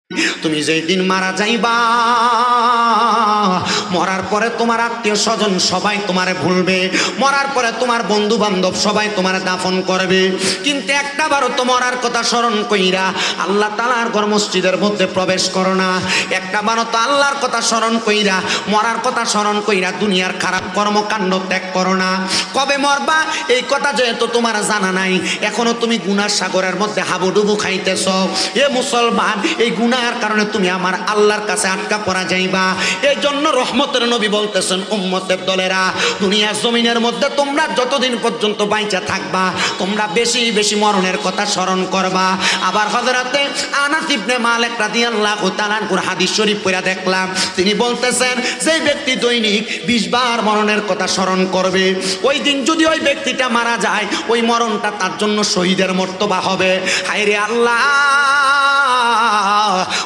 তুমি যেই দিন মারা যাইবা, মরার পরে তোমার আত্মীয় স্বজন সবাই তোমারে ভুলবে, মরার পরে তোমার বন্ধু বান্ধব সবাই তোমারে দাফন করবে, কিন্তু একটা বারও তো মরার কথা স্মরণ কইরা আল্লাহ তাআলার ঘর মসজিদের মধ্যে প্রবেশ করো না। একটা বারও তো আল্লাহর কথা স্মরণ কইরা, মরার কথা স্মরণ কইরা দুনিয়ার খারাপ কর্মকাণ্ড ত্যাগ করো না। কবে মরবা এই কথা যেহেতু তোমার জানা নাই, এখনো তুমি গুনার সাগরের মধ্যে হাবুডুবু খাইতেছ। এ মুসলমান, এই গুনার কারণে তুমি আমার আল্লাহর কাছে আটকা পড়া যাইবা। এই জন্য রহমতের নবী বলতেছেন, উম্মতের দলেরা, দুনিয়ার জমিনের মধ্যে তোমরা যতদিন পর্যন্ত বাইচা থাকবা তোমরা বেশি বেশি মরণের কথা স্মরণ করবা। আবার হযরতে আনাস ইবনে মালিক রাদিয়াল্লাহু তাআলা আনহুর হাদিস শরীফ পড়া দেখলাম, তিনি বলতেছেন যে ব্যক্তি দৈনিক 20 বার মরণের কথা স্মরণ করবে, ওই দিন যদি ওই ব্যক্তিটা মারা যায় ওই মরণটা তার জন্য শহীদের মর্তবা হবে। হায়রে আল্লাহ,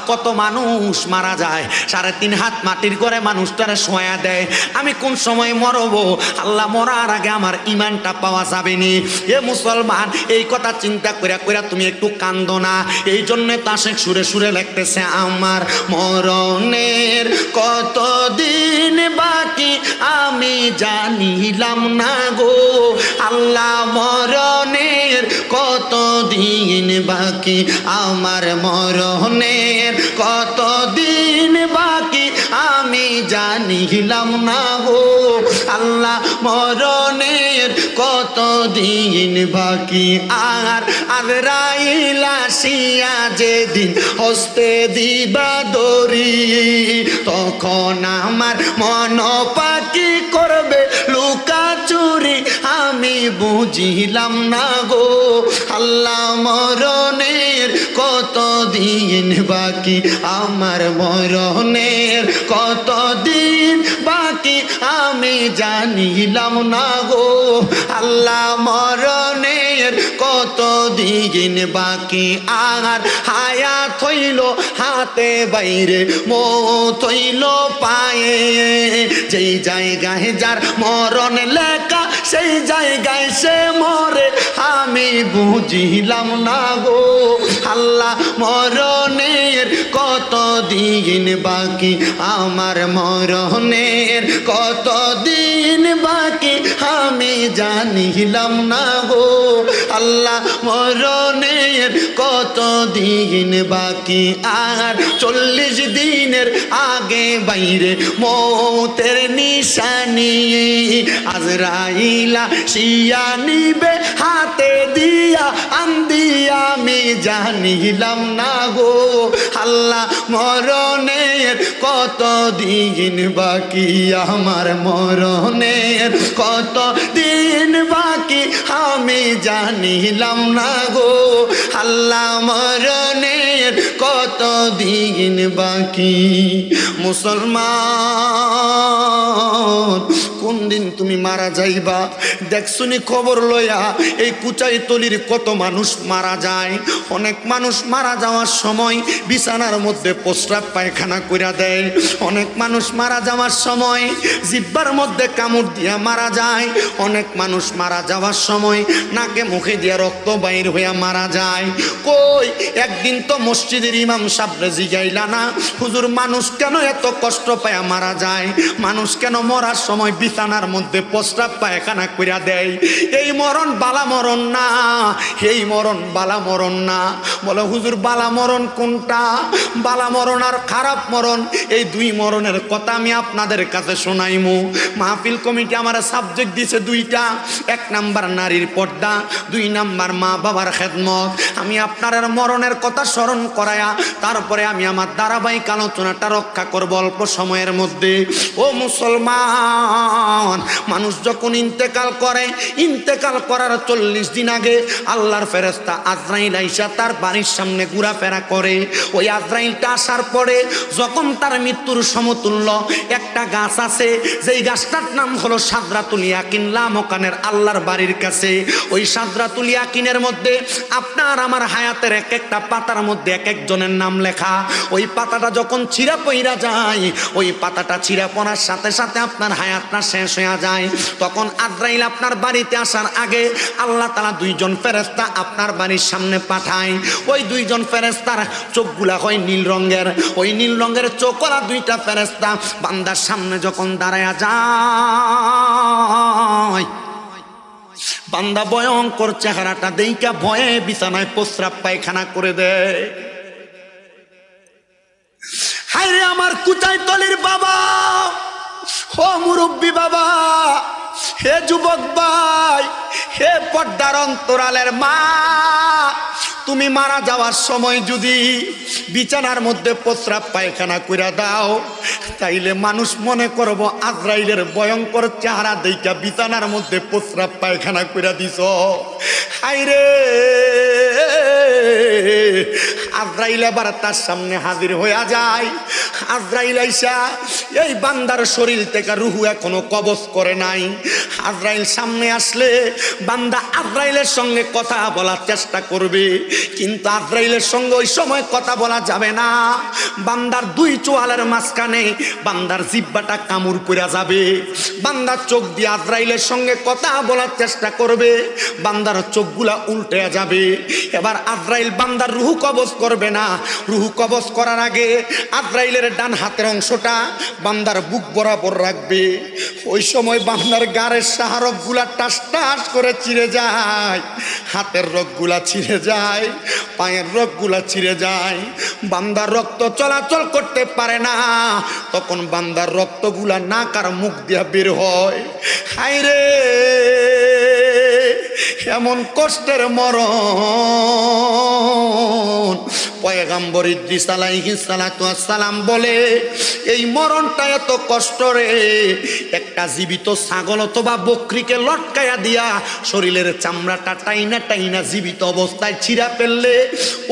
কত মানুষ মারা যায়, 3.5 হাত মাটির করে মানুষটারে শোয়া দেয়। আমি কোন সময় মরবো আল্লাহ, মরার আগে আমার ইমানটা পাওয়া যাবে নি। এ মুসলমান, এই কথা চিন্তা কইরা কইরা তুমি একটু কান্দো না। এই জন্য তাসেক সুরে সুরে লিখতেছে, আমার মরণের কতদিন বাকি আমি জানিলাম না গো আল্লাহ, মরণের কতদিন বাকি আমার, মরণের কতদিন বাকি আমি জানিলাম না গো আল্লাহ, মরণের কতদিন বাকি। আর আজরাইল আসিয়া যেদিন হস্তে দিবা দড়ি, তখন আমার মন পাকি করবে লুকা চুরি আমি বুঝিলাম না গো আল্লাহ, মরণের কতদিন বাকি আমার, মরণের কতদিন বাকি আমি জানিলাম না গো আল্লাহ, মরণের কতদিন বাকি। আর হায়াত হইল হাতে বাইরে, মৌত হইল পায়ে, যেই জায়গায় যার মরণ লেখা সেই জায়গায় সে মরে আমি বুঝিলাম না গো আল্লাহ, মরণের কতদিন বাকি আমার, মরণের কতদিন বাকি আমি জানিলাম না গো আল্লাহ, মরণের কতদিন বাকি। আর 40 দিনের আগে বাইরে মৌতের নিশানি, আজরাইলা শিয়া নিবে হাতে দিয়া আন্দি আমি জানিলাম না গো আল্লাহ, মরণের কতদিন বাকি আমার, মরণের কতদিন বাকি আমি জানিলাম না গো আল্লাহ, মরণের কতদিন বাকি। মুসলমান, কোন দিন তুমি মারা যাইবা দেখছুনি খবর লইয়া এই কুচাইতলির কত মানুষ মারা যায়। অনেক মানুষ মারা যাওয়ার সময় বিছানার মধ্যে প্রস্রাব পায়খানা কইরা দেয়, অনেক মানুষ মারা যাওয়ার সময় জিহ্বার মধ্যে কামড় দিয়া মারা যায়, অনেক মানুষ মারা যাওয়ার সময় নাকে মুখে দিয়া রক্ত বাইর হইয়া মারা যায়। কই একদিন তো মসজিদের ইমাম সাহেবরে জিগাইলা না, হুজুর মানুষ কেন এত কষ্ট পায়া মারা যায়, মানুষ কেন মরার সময় বিছানার মধ্যে প্রস্রাব পায়খানা কইরা দেয়? এই মরণ বালা মরণ না, এই মরণ বালা মরণ না। বলে হুজুর বালা মরণ কোনটা? বালা মরণ আর খারাপ মরণ, এই 2 মরণের কথা আমি আপনাদের কাছে শোনাইমু। মাহফিল কমিটি আমার সাবজেক্ট দিছে 2টা, 1 নাম্বার নারীর পর্দা, 2 নাম্বার মা বাবার খেদমত। আমি আপনার মরণের কথা স্মরণ করায়া তারপরে আমি আমার ধারাবাহিক আলোচনাটা রক্ষা করব অল্প সময়ের মধ্যে। ও মুসলমান, মানুষ যখন ইন্তেকাল করে, ইন্তেকাল করার 40 দিন আগে আল্লাহর ফেরেশতা আজরাইল আইসা তার বাড়ির সামনে ঘোরাফেরা করে। ওই আজরাইলটা আসার পরে যখন তার মৃত্যুর সমতুল্য একটা গাছ আছে, যেই গাছটার নাম হলো সাদরাতুল ইয়াকিন, লামকানের আল্লাহর বাড়ির কাছে। ওই সাদরাতুল ইয়াকিনের মধ্যে আপনার আমার হায়াতের এক একটা পাতার মধ্যে এক একজনের নাম লেখা। ওই পাতাটা যখন ছিঁড়া পইরা যায়, ওই পাতাটা ছিঁড়া পড়ার সাথে সাথে আপনার হায়াতটা শেষ হয়ে যায়, তখন আজরাইল আপনার বাড়িতে আসার আগে আল্লাহ তাআলা দুইজন ফেরেশতা আপনার বাড়ির সামনে পাঠায়। ওই দুইজন ফেরেশতার চোখগুলা হয় নীল রঙের, ওই নীল রঙের চোখওয়ালা দুইটা ফেরেশতা বান্দার সামনে যখন দাঁড়ায়া যায়, বান্দা ভয়ঙ্কর চেহারাটা দেইকা ভয়ে বিছানায় প্রস্রাব পায়খানা করে দেয়। হায়রে আমার কুচাইতলির বাবা, ও মুরব্বী বাবা, হে যুবক ভাই, হে পর্দার অন্তরালের মা, তুমি মারা যাওয়ার সময় যদি বিছানার মধ্যে প্রস্রাব পায়খানা কইরা দাও, তাইলে মানুষ মনে করব আজরাইলের ভয়ঙ্কর চেহারা দেইখা বিছানার মধ্যে প্রস্রাব পায়খানা কইরা দিছ। হায়রে আজরাইল আবার তার সামনে হাজির হইয়া যায়। আজরাইল আইসা এই বান্দার শরীর থেকে রুহু এখনো কবজ করে নাই। আজরাইল সামনে আসলে বান্দা আজরাইলের সঙ্গে কথা বলার চেষ্টা করবে, কিন্তু আজরাইলের সঙ্গে ওই সময় কথা বলা যাবে না। বান্দার দুই চোয়ালের মাঝখানে বান্দার জিহ্বাটা কামড় পড়া যাবে। বান্দার চোখ দিয়ে আজরাইলের সঙ্গে কথা বলার চেষ্টা করবে, বান্দার চোখগুলা উল্টে যাবে। এবার আজরাইল বান্দার রুহু কবজ করবে না। রুহু কবজ করার আগে আজরাইলের ডান হাতের অংশটা বান্দার বুক বরাবর রাখবে। ওই সময় বান্দার গাড়ের সাহারকগুলা টাস টাস করে চিরে যায়, হাতের রগগুলা ছিঁড়ে যায়, পায়ের রগগুলা ছিঁড়ে যায়। বান্দার রক্ত চলাচল করতে পারে না, তখন বান্দার রক্তগুলা নাক আর মুখ দিয়া বের হয়। হায়রে এমন কষ্টের মরণ পয়গম্বর ইদ্রিস আলাইহিস সালাতু ওয়াস সালাম বলে, এই মরণটা এত কষ্ট রে, একটা জীবিত ছাগল অথবা বকরিকে লটকায়া দিয়া শরীরের চামড়াটা টাইনা টাইনা জীবিত অবস্থায় ছিঁড়া ফেললে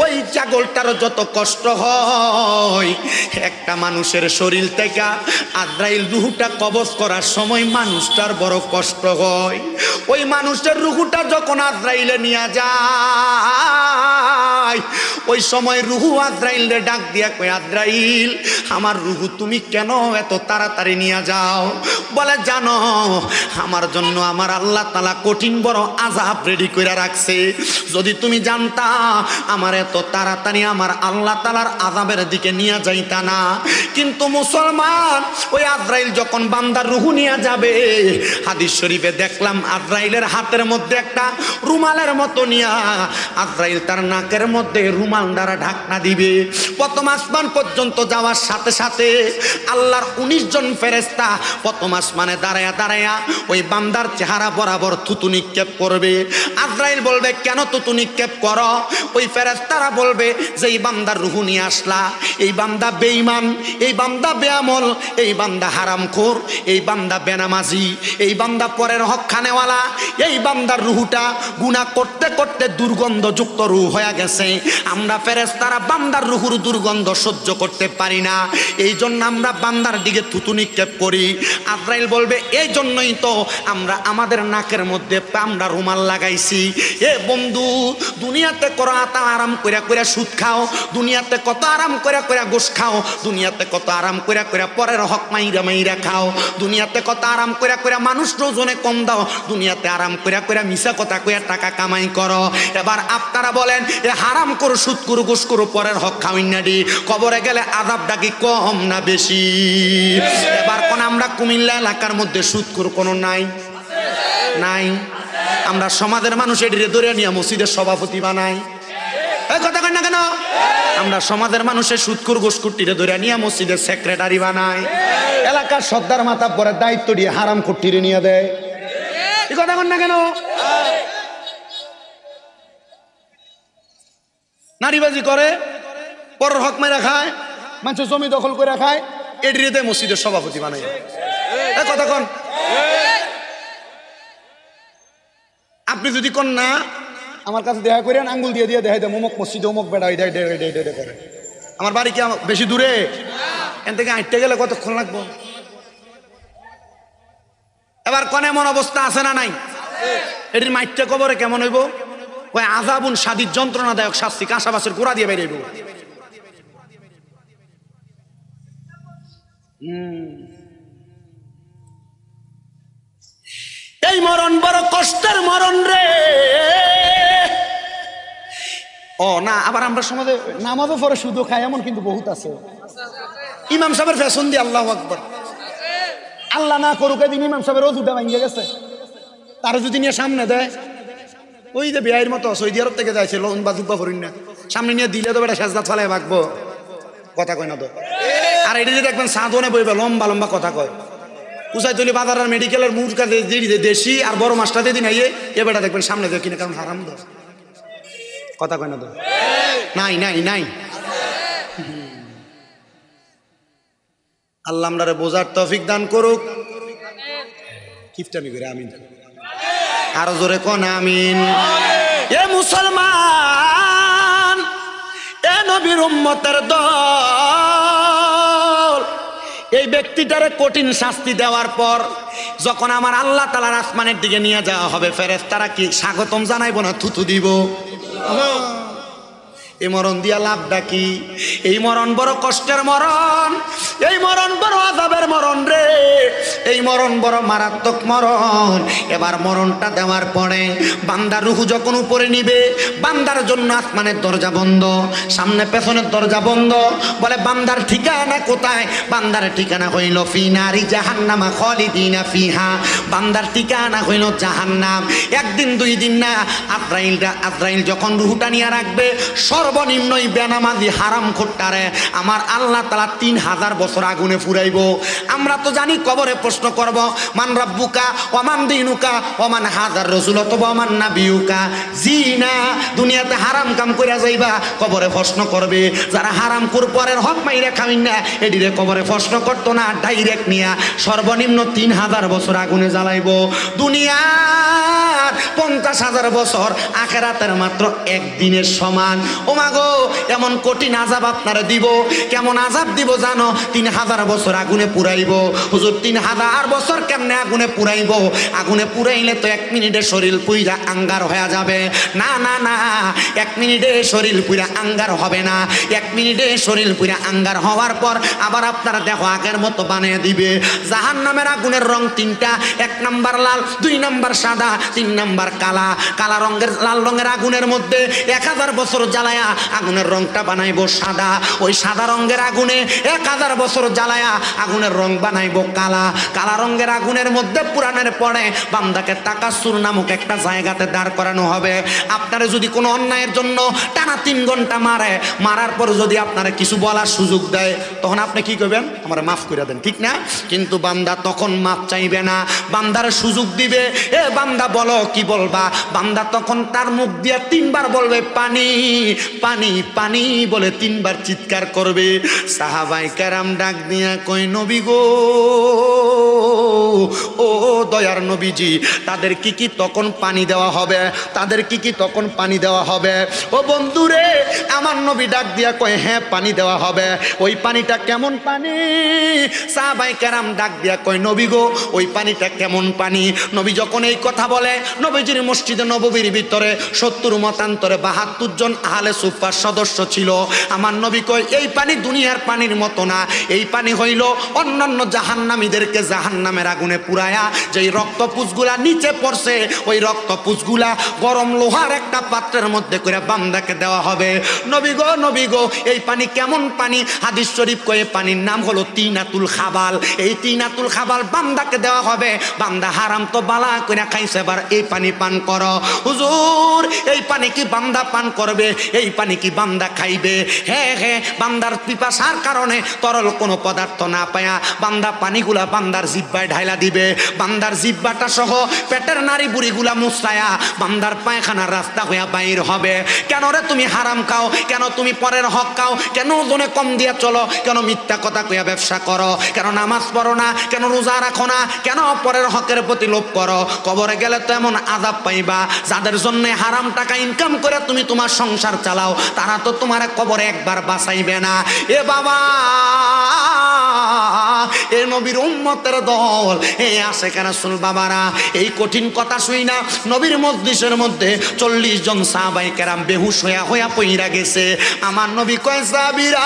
ওই ছাগলটারও যত কষ্ট হয়, একটা মানুষের শরীর থেকে আজরাইল রুহুটা কবজ করার সময় মানুষটার বড় কষ্ট হয়। ওই মানুষের রুহুটা যখন আজরাইলে নিয়ে যায়, ওই সময় রুহু আজরাইলে ডাক দিয়া কয়, আজরাইল আমার রুহু তুমি কেন এত তাড়াতাড়ি নিয়ে যাও? বলে, জানো আমার জন্য আমার আল্লাহ তাআলা কঠিন বড় আযাব রেডি করে রাখছে। যদি তুমি জানতা আমার এত তাড়াতাড়ি আমার আল্লাহ তাআলার আযাবের দিকে নিয়ে যাইতা না। কিন্তু মুসলমান, ওই আজরাইল যখন বান্দার রুহু নিয়ে যাবে, হাদিস শরীফে দেখলাম আজরাইলের হাতের মধ্যে একটা রুমালের মতো নিয়া আজরাইল তার নাকের মধ্যে রুমাল দ্বারা ঢাকনা দিবে। প্রথম আসমান পর্যন্ত যাওয়ার সাথে সাথে আল্লাহর 19 জন ফেরেশতা প্রথম আসমানে দাঁড়ায়া দাঁড়ায়া ওই বান্দার চেহারা বরাবর থুতু নিক্ষেপ করবে। আজরাইল বলবে, কেন থুতু নিক্ষেপ করো? ওই ফেরেশতারা বলবে যে এই বান্দার রুহু নিয়ে আসলা, এই বান্দা বেঈমান, এই বান্দা বেআমল, এই বান্দা হারামখোর, এই বান্দা বেনামাজি, এই বান্দা পরের হক খানেওয়ালা, এই বান্দার রুহুটা গুনাহ করতে করতে দুর্গন্ধযুক্ত রুহ হয়ে গেছে। আমরা ফেরেশতারা বান্দার রুহুর দুর্গন্ধ সহ্য করতে পারি না, এই জন্য আমরা বান্দার দিকে থুতু নিক্ষেপ করি। আজরাইল বলবে, এই জন্যই তো আমরা আমাদের নাকের মধ্যে আমরা রুমাল লাগাইছি। এ বন্ধু, দুনিয়াতে কত আরাম কইরা কইরা সুদ খাও, দুনিয়াতে কত আরাম কইরা কইরা গোশ খাও, দুনিয়াতে কত আরাম কইরা কইরা পরের হক মাইরা মাইরা খাও, দুনিয়াতে কত আরাম কইরা কইরা মানুষ ওজনে কম দাও, দুনিয়াতে আরাম কইরা কইরা মিছা কথা কইরা টাকা কামাই করো। এবার আপনারা বলেন, এ হারাম করো, সুদ করো, গোশ করো, পরের হক খাওয়াই না দি, কবরে গেলে আযাবটা কি কম না বেশি? এবার কোন আমরা কুমিল্লা এলাকার মধ্যে সুদ করো কোনো নাই? নাই। আমরা সমাজের মানুষ এটিরে ধরে নিয়ে মসজিদের সভাপতি বানাই। এই কথা কন না কেন? আমরা সমাজের মানুষের সুদকুর গোসকুটিরে ধরে নিয়ে মসজিদের সেক্রেটারি বানাই। এলাকার সর্দার মাথা পরে দায়িত্ব দিয়ে হারাম কুটিরে নিয়ে দেয়। এই কথা কন না কেন? নারীবাজি করে, পরের হক মেরা খায়, মানুষের জমি দখল করে খায়, এটিরে দেয় মসজিদের সভাপতি বানাই। এই কথা কন। আপনি যদি কোন না আমার কাছে দেখা করেন, আঙ্গুল দিয়ে দিয়ে দেখাই দেয় অমুক মসজিদে অমুক বেড়া করে। আমার বাড়ি কি বেশি দূরে? এন থেকে হাঁটতে গেলে কতক্ষণ লাগবো? এবার কোন এমন অবস্থা আছে না নাই? এটির মাইটটা কবরে কেমন হইব? ওই আযাবুন শাদীদ, যন্ত্রণাদায়ক শাস্তি, কাঁসাবাসের গোড়া দিয়ে বেরিয়ে হইব। এই মরণ বড় কষ্টের মরণ রে। ও না, আবার আমরা সমাজে নামাজও পরে শুধু খাই এমন কিন্তু বহুত আছে। ইমাম সাহেবের ফ্যাশন দিয়ে আল্লাহু আকবার, আল্লাহ না করুক এদিন ইমাম সাহেবের অজুটা ভাঙে গেছে, তারা যদি নিয়ে সামনে দেয়, ওই যে বিয়ের মতো সৌদি আরব থেকে যাইছে লোন বা জুব্বা ফরিন না, সামনে নিয়ে দিলে তো বেটা সেজদা ছলায় ভাগবো, কথা কয় না তো। আর এটা যে দেখবেন সাধনে বইবে লম্বা লম্বা কথা কয়, কুচাইতলি বাজার আর মেডিকেলের মুরগা দেশি আর বড় মাছটা দিয়ে দিন এ বেটা দেখবেন সামনে দেয় কিনা, কারণ হারাম দোষ, কথা কয় না তো। নাই নাই নাই, আল্লাহ আমরারে বোঝার তৌফিক দান করুক। কিফটামি করে আমিন, আরো জোরে কোন আমিন। এ মুসলমান, এ নবীর উম্মতের দল, এই ব্যক্তিটারে কঠিন শাস্তি দেওয়ার পর যখন আমার আল্লাহ তাআলার আসমানের দিকে নিয়ে যাওয়া হবে, ফেরেশতারা কি স্বাগতম জানাইবো না থুতু দিব? এই মরণ দিয়া লাভটা কি? এই মরণ বড় কষ্টের মরণ, এই মরণ বড় আযাবের মরণ রে, এই মরণ বড় মারাত্মক মরণ। এবার মরণটা দেওয়ার পরে বান্দার রূহ যখন উপরে নিবে, বান্দার জন্য আসমানের দরজা বন্ধ, সামনে পেছনের দরজা বন্ধ। বলে বান্দার ঠিকানা কোথায়? বান্দার ঠিকানা হইল ফি নারি জাহান্নামা খালিদিনা ফিহা, বান্দার ঠিকানা হইল জাহান্নাম। একদিন দুই দিন না, আজরাইল যখন রূহটা নিয়ে রাখবে, সর্বনিম্ন বেনামাজি হারাম খোরটারে আমার আল্লাহ তাআলা 3000 বছর আগুনে পুরাইব। আমরা তো জানি কবরে প্রশ্ন করব, মান রাব্বুকা ওয়া মান দীনুকা ওয়া মান হাযার রাসূল ওয়া মান নাবিয়ুকা। জি না, দুনিয়াতে হারাম কাম কইরা যাইবা, কবরে প্রশ্ন করবে। যারা হারাম কোর পরের হক মাইরা খাইন না, এডিরে কবরে প্রশ্ন করতো না, ডাইরেক্ট নিয়া সর্বনিম্ন 3000 বছর আগুনে জ্বালাইব। দুনিয়ার 50,000 বছর আখিরাতের মাত্র একদিনের সমান। ও মাগো, এমন কঠিন আযাব আপনারা দিব। কেমন আযাব দিব জানো? 3000 বছর আগুনে পুরাইব। হুজুর 3000 বছর কেমনে আগুনে পুরাইব? আগুনে পুরাইলে তো 1 মিনিটে শরীর পুইরা আঙ্গার হয়ে যাবে। না না না, 1 মিনিটে শরীর পুইরা আঙ্গার হবে না। 1 মিনিটে শরীর পুইরা আঙ্গার হওয়ার পর আবার আপনারা দেখো আগের মতো বানিয়ে দিবে। জাহান্নামের আগুনের রং 3টা, 1 নাম্বার লাল, 2 নাম্বার সাদা, 3 নাম্বার কালা। কালা রঙের লাল রঙের আগুনের মধ্যে 1000 বছর জ্বালায়া আগুনের রংটা বানাইবো সাদা। ওই সাদা রঙের আগুনে 1000 বছর জ্বালায়া আগুনের রং বানাইবো কালা। কালা রঙের আগুনের মধ্যে পুরানের পরে বান্দাকে তাকাসুর নামক একটা জায়গাতে দাঁড় করানো হবে। আপনারা যদি কোনো অন্যায়ের জন্য টানা 3 ঘন্টা মারে, মারার পর যদি আপনারা কিছু বলার সুযোগ দেয়, তখন আপনি কি করবেন? আমার মাফ করে দেন, ঠিক না? কিন্তু বান্দা তখন মাফ চাইবে না, বান্দার সুযোগ দিবে। এ বান্দা বলো, কি বলবা? বান্দা তখন তার মুখ দিয়ে 3 বার বলবে পানি পানি পানি বলে 3 বার চিৎকার করবে। সাহাবায়ে কেরাম ডাক দিয়া কই, নবী গো, ও দয়ার নবীজি, তাদের কি তখন পানি দেওয়া হবে? তাদের কি তখন পানি দেওয়া হবে? ও বন্ধুরে, আমার নবী ডাক দিয়া কয়, হ্যাঁ পানি দেওয়া হবে। ওই পানিটা কেমন পানি? সাহাবায়ে কেরাম ডাক দিয়া কয়, নবী গো, ওই পানিটা কেমন পানি? নবী যখন এই কথা বলে, নবীজির মসজিদে নববীর ভিতরে 70 মতান্তরে 72 জন আহলে সুফার সদস্য ছিল। আমার নবী কয়, এই পানি দুনিয়ার পানির মতো না। এই পানি হইল অন্যান্য জাহান্নামীদেরকে জাহান্নামের আগুনে পুরায়া যেই রক্তপুঁজগুলা নিচে পড়ছে, ওই রক্তপুঁজগুলা গরম লোহার একটা পাত্রের মধ্যে করে বান্দাকে দেওয়া হবে। নবী গো, নবী গো, এই পানি কেমন পানি? হাদিস শরীফ কয়ে পানির নাম হলো তিনাতুল খাবাল। এই তিনাতুল খাবাল বান্দাকে দেওয়া হবে। বান্দা হারাম তো বালা করে খাইছে, এবার এই পানি পান করো। হুজুর, এই পানি কি বান্দা পান করবে? এই পানি কি বান্দা খাইবে? হ্যাঁ হ্যাঁ, বান্দার পিপাসার কারণে তরল কোনো পদার্থ না পায়া বান্দা পানিগুলা বান্দার জিহ্বায় ঢাইলা দিবে। বান্দার জিহ্বাটা সহ পেটের নাড়ি বুড়িগুলা মুছায়া বান্দার পায়খানার রাস্তা হইয়া বাইর হবে। কেন রে তুমি হারাম খাও? কেন তুমি পরের হক খাও? কেন ওজনে কম দিয়া চলো? কেন মিথ্যা কথা কইয়া ব্যবসা করো? কেন নামাজ পড়ো না? কেন রোজা রাখো না? কেন পরের হকের প্রতি লোভ করো? কবরে গেলে তো এমন আযাব পাইবা, যাদের জন্য হারাম টাকা ইনকাম করে তুমি তোমার সংসার চালাও, তারা তো তোমার কবরে একবার বাঁচাইবে না। এ বাবা, এ নবীর উম্মতের দল, এ আশিক রাসূল বাবারা, এই কঠিন কথা শুই না নবীর মজলিসের মধ্যে 40 জন সাহাবায়ে কেরাম বেহুশ হইয়া পইরা গেছে। আমার নবী কয়, সাহাবীরা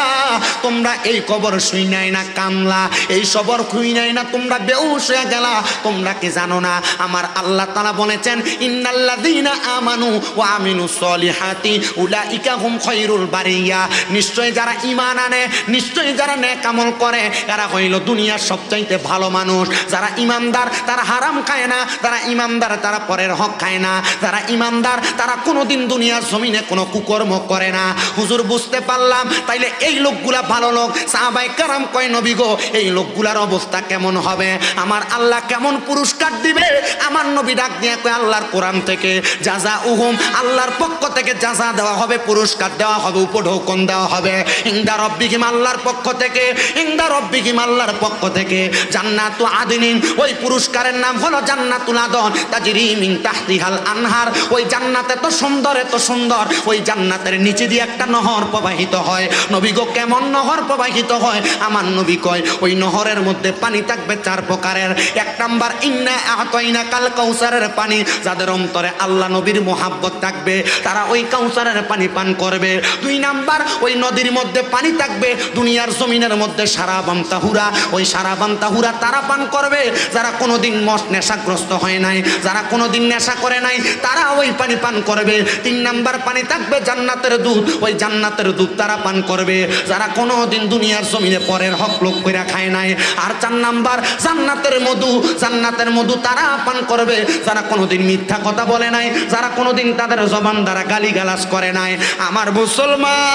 তোমরা এই খবর শুই নাই না কামলা, এই খবর শুই নাই না তোমরা বেহুশ হয়ে গেলা? তোমরা কি জানো না আমার আল্লাহ তাআলা বলেছেন, ইন্নাল্লাযীনা আমানু ওয়া আমিলুস সলিহাতি উলাইকা হুম খায়রুল বারিয়া, নিশ্চয় যারা ঈমান আনে, নিশ্চয় যারা নেক আমল করে, এরা হইল দুনিয়ার সবচাইতে ভালো মানুষ। যারা ঈমানদার তারা হারাম খায় না, যারা ঈমানদার তারা পরের হক খায় না, যারা ঈমানদার তারা কোনোদিন দুনিয়ার জমিনে কোনো কুকর্ম করে না। হুজুর বুঝতে পারলাম, তাইলে এই লোকগুলা ভালো লোক। সাহাবায়ে কেরাম কয়, নবী গো এই লোকগুলার অবস্থা কেমন হবে? আমার আল্লাহ কেমন পুরস্কার দিবে? আমার নবী ডাক দিয়ে কয়, আল্লাহর কোরআন থেকে জাযাউহুম, আল্লাহর পক্ষ থেকে জাযা দেওয়া হবে, পুরস্কার দেওয়া হবে, উপঢৌকন দেওয়া হবে। ইনদা রব্বিহিম, আল্লাহর পক্ষ থেকে, ইনদা রব্বিহিম, আল্লাহর পক্ষ থেকে জান্নাতু আদনিন, ওই পুরস্কারের নাম হলো জান্নাতুল আদন, তাজরি মিন তাহতিহাল আনহার। ওই জান্নাত এত সুন্দর, এত সুন্দর, ওই জান্নাতের নিচে দিয়ে একটা নহর প্রবাহিত হয়। নবী গো কেমন নহর প্রবাহিত হয়? আমার নবী কয়, ওই নহরের মধ্যে পানি থাকবে 4 প্রকারের। 1 নাম্বার ইন্না আতাইনা কাল কাউসারের পানি, যাদের অন্তরে আল্লাহ নবীর মোহাব্বত থাকবে তারা ওই কাউসারের পানি পান করবে। 2 নাম্বার, ওই নদীর মধ্যে পানি থাকবে দুনিয়ার জমিনের মধ্যে সারাবান তাহুরা, ওই সারাবান তাহুরা তারা পান করবে যারা কোনোদিন নেশাগ্রস্ত হয় নাই, যারা কোনোদিন নেশা করে নাই, তারা ওই পানি পান করবে। 3 নাম্বার পানি থাকবে জান্নাতের দুধ, ওই জান্নাতের দুধ তারা পান করবে যারা কোনোদিন দুনিয়ার জমিনে পরের হক লোক করে খায় নাই। আর 4 নাম্বার জান্নাতের মধু, জান্নাতের মধু তারা পান করবে যারা কোনোদিন মিথ্যা কথা বলে নাই, যারা কোনোদিন তাদের জবান দ্বারা গালিগালাজ করে নাই। আমার মুসলমান,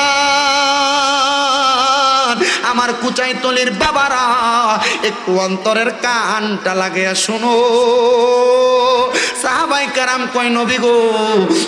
আমার কুচাইতলির বাবারা, একটু অন্তরের কানটা লাগিয়ে শুনো। সাহাবায়ে কেরাম কয়, নবী গো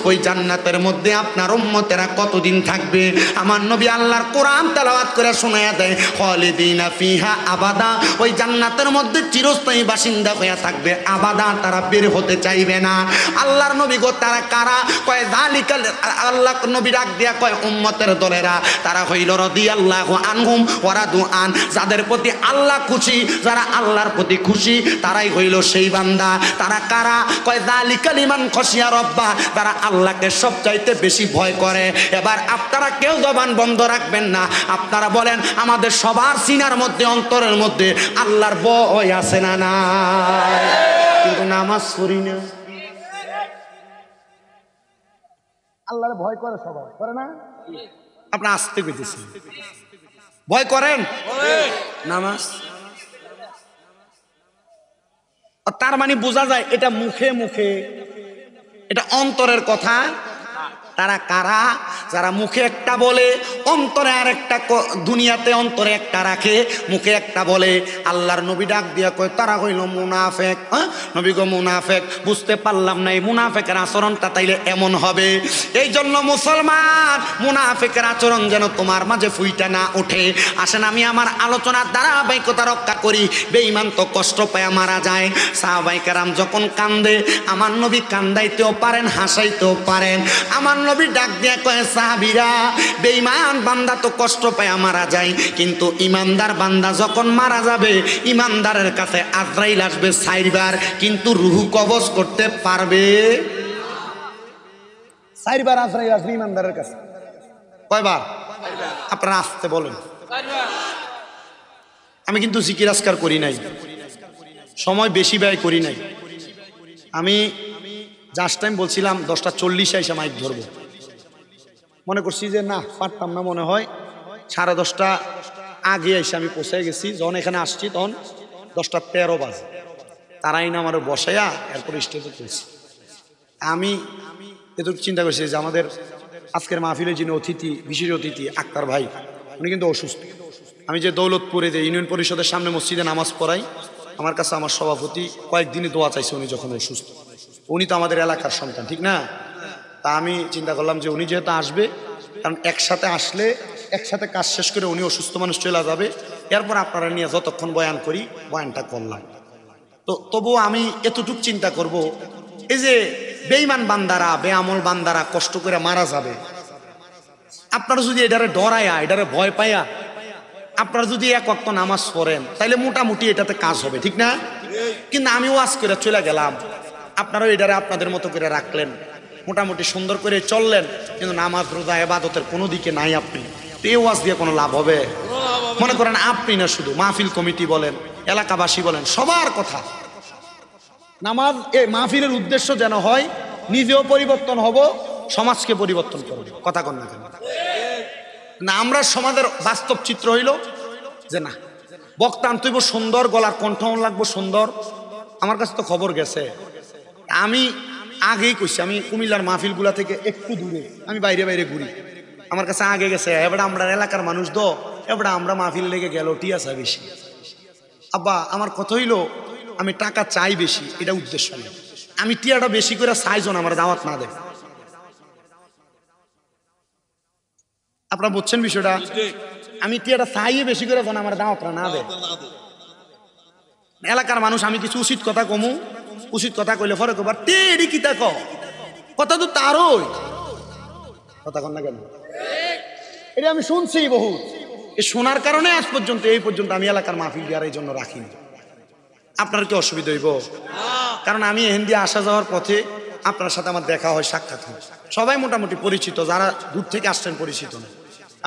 ওই জান্নাতের মধ্যে আপনার উম্মতেরা কতদিন থাকবে? আমার নবী আল্লাহর কোরআন তেলাওয়াত করে শোনায়া দেয়, খালিদিনা ফিহা আবাদা, ওই জান্নাতের মধ্যে চিরস্থায়ী বাসিন্দা হয়ে থাকবে আবাদা, তারা বের হতে চাইবে না। আল্লাহর নবী গো তারা কারা? কয় যালিকাল, আল্লাহ নবী ডাক দিয়া কয় উম্মতের দলেরা, তারা হইল রাদিয়াল্লাহু আনহুম ওয়া রাদু আন, যাদের প্রতি আল্লাহ খুশি, যারা আল্লাহর প্রতি খুশি তারাই হইল সেই বান্দা। তারা কারা? কয় যালিকা লিমান খাশিয়া রাব্বা, তারা আল্লাহকে সবচাইতে বেশি ভয় করে। এবার আপনারা কেউ জবান বন্ধ রাখবেন না, আপনারা বলেন আমাদের সবার সিনার মধ্যে, অন্তরের মধ্যে আল্লাহর ভয় আছে না নাই? কিন্তু নামাজ পড়ি না। আল্লাহর ভয় করে সবাই, করে না? আপনি আসতে কইতেছেন ভয় করেন নামাজ, তার মানে বোঝা যায় এটা মুখে মুখে, এটা অন্তরের কথা। তারা কারা? যারা মুখে একটা বলে অন্তরে আরেকটা, দুনিয়াতে অন্তরে একটা রাখে, মুখে একটা বলে। আল্লাহর নবী ডাক দিয়া কয় তারা হইল মুনাফেক। নবী গো মুনাফেক, বুঝতে পারলাম না এই মুনাফেকের আচরণটা তাইলে এমন হবে। এই জন্য মুসলমান, মুনাফেকের আচরণ যেন তোমার মাঝে ফুইটা না ওঠে। আসেন আমি আমার আলোচনার ধারাবাহিকতা রক্ষা করি। বেঈমান তো কষ্ট পায় মারা যায়। সাহাবায়ে কেরাম যখন কান্দে, আমার নবী কান্দাইতেও পারেন, হাসাইতেও পারেন। আমার নবী ডাক দিয়া কয়, সাহাবীরা বেঈমান বান্দা তো কষ্ট পায় মারা যায়, কিন্তু ইমানদার বান্দা যখন মারা যাবে, ইমানদারের কাছে আজরাইল আসবে 4 বার, কিন্তু রূহ কবজ করতে পারবে 4 বার আজরাইল আসবে ইমানদারের কাছে। কয়বার? আপনারা আসতে বলেন। আমি কিন্তু জিকির আজকার করি নাই, সময় বেশি ব্যয় করি নাই। আমি জাস্ট টাইম বলছিলাম 10:40 এসে মাইক ধরবো, মনে করছি যে না পারতাম না, মনে হয় 10:30 আগে এসে আমি পৌঁছে গেছি। যখন এখানে আসছি তখন 10:13 বাজে। তারাই না আমার বসাইয়া এরপর স্টেজে তুলছি। আমি এতটুকু চিন্তা করছি যে আমাদের আজকের মাহফিলে যিনি অতিথি, বিশেষ অতিথি আক্তার ভাই, উনি কিন্তু অসুস্থ। আমি যে দৌলতপুরে যে ইউনিয়ন পরিষদের সামনে মসজিদে নামাজ পড়াই, আমার কাছে আমার সভাপতি কয়েকদিনই দোয়া চাইছে উনি যখন অসুস্থ। উনি তো আমাদের এলাকার সন্তান, ঠিক না? তা আমি চিন্তা করলাম যে উনি যেহেতু আসবে, কারণ একসাথে আসলে একসাথে কাজ শেষ করে উনি অসুস্থ মানুষ চলে যাবে, এরপর আপনারা নিয়ে যতক্ষণ বয়ান করি বয়ানটা করলাম। তো তবুও আমি এতটুক চিন্তা করব, এই যে বেঈমান বান্দারা, বেআমল বান্দারা কষ্ট করে মারা যাবে, আপনারা যদি এটারে ডরায়া, এটারে ভয় পাইয়া আপনারা যদি এক ওয়াক্ত নামাজ পড়েন তাহলে মোটামুটি এটাতে কাজ হবে, ঠিক না? কিন্তু আমি ওয়াজ করে চলে গেলাম, আপনারাও এটারে আপনাদের মতো করে রাখলেন, মোটামুটি সুন্দর করে চললেন, কিন্তু নামাজ রোজা ইবাদতের কোনো দিকে নাই আপনি, তো এই ওয়াজ দিয়ে কোনো লাভ হবে? মনে করেন আপনি না, শুধু মাহফিল কমিটি বলেন, এলাকাবাসী বলেন, সবার কথা নামাজ এই মাহফিলের উদ্দেশ্য যেন হয় নিজেও পরিবর্তন হব, সমাজকে পরিবর্তন করব। কথা কন না কেন? না, আমরা সমাজের বাস্তব চিত্র হইল যে না, বক্তা আনতেইব সুন্দর, গলার কণ্ঠ লাগবো সুন্দর। আমার কাছে তো খবর গেছে, আমি আগেই কইছি, আমি কুমিল্লার মাহফিলগুলা থেকে একটু দূরে, আমি বাইরে বাইরে ঘুরি, আমার কাছে আগে গেছে এবার আমরা এলাকার মানুষ দো, এবার আমরা মাহফিল লেগে গেল টিয়া চা বেশি। আব্বা আমার কথা হইল আমি টাকা চাই বেশি, এটা উদ্দেশ্য না, আমি টিয়াটা বেশি করে চাইজন আমার দাওয়াত না দেয়। আপনারা বুঝছেন বিষয়টা? আমি টিয়াটা চাইয়ে বেশি করে যেন আমার দাওয়াতটা না দেয়। এলাকার মানুষ আমি কিছু উচিত কথা কমু, উচিত কথা কইলে ফরে কবার টেডি কি তা কথা তো তারই কথা কন না কেন? এটা আমি শুনছি বহু, এই শোনার কারণে আজ পর্যন্ত এই পর্যন্ত আমি এলাকার মাহফিল দেওয়ার এই জন্য রাখিনি। আপনার কি অসুবিধা হইব? কারণ আমি হিন্দি আসা যাওয়ার পথে আপনার সাথে আমার দেখা হয়, সাক্ষাৎ হয়, সবাই মোটামুটি পরিচিত, যারা দূর থেকে আসছেন পরিচিত না।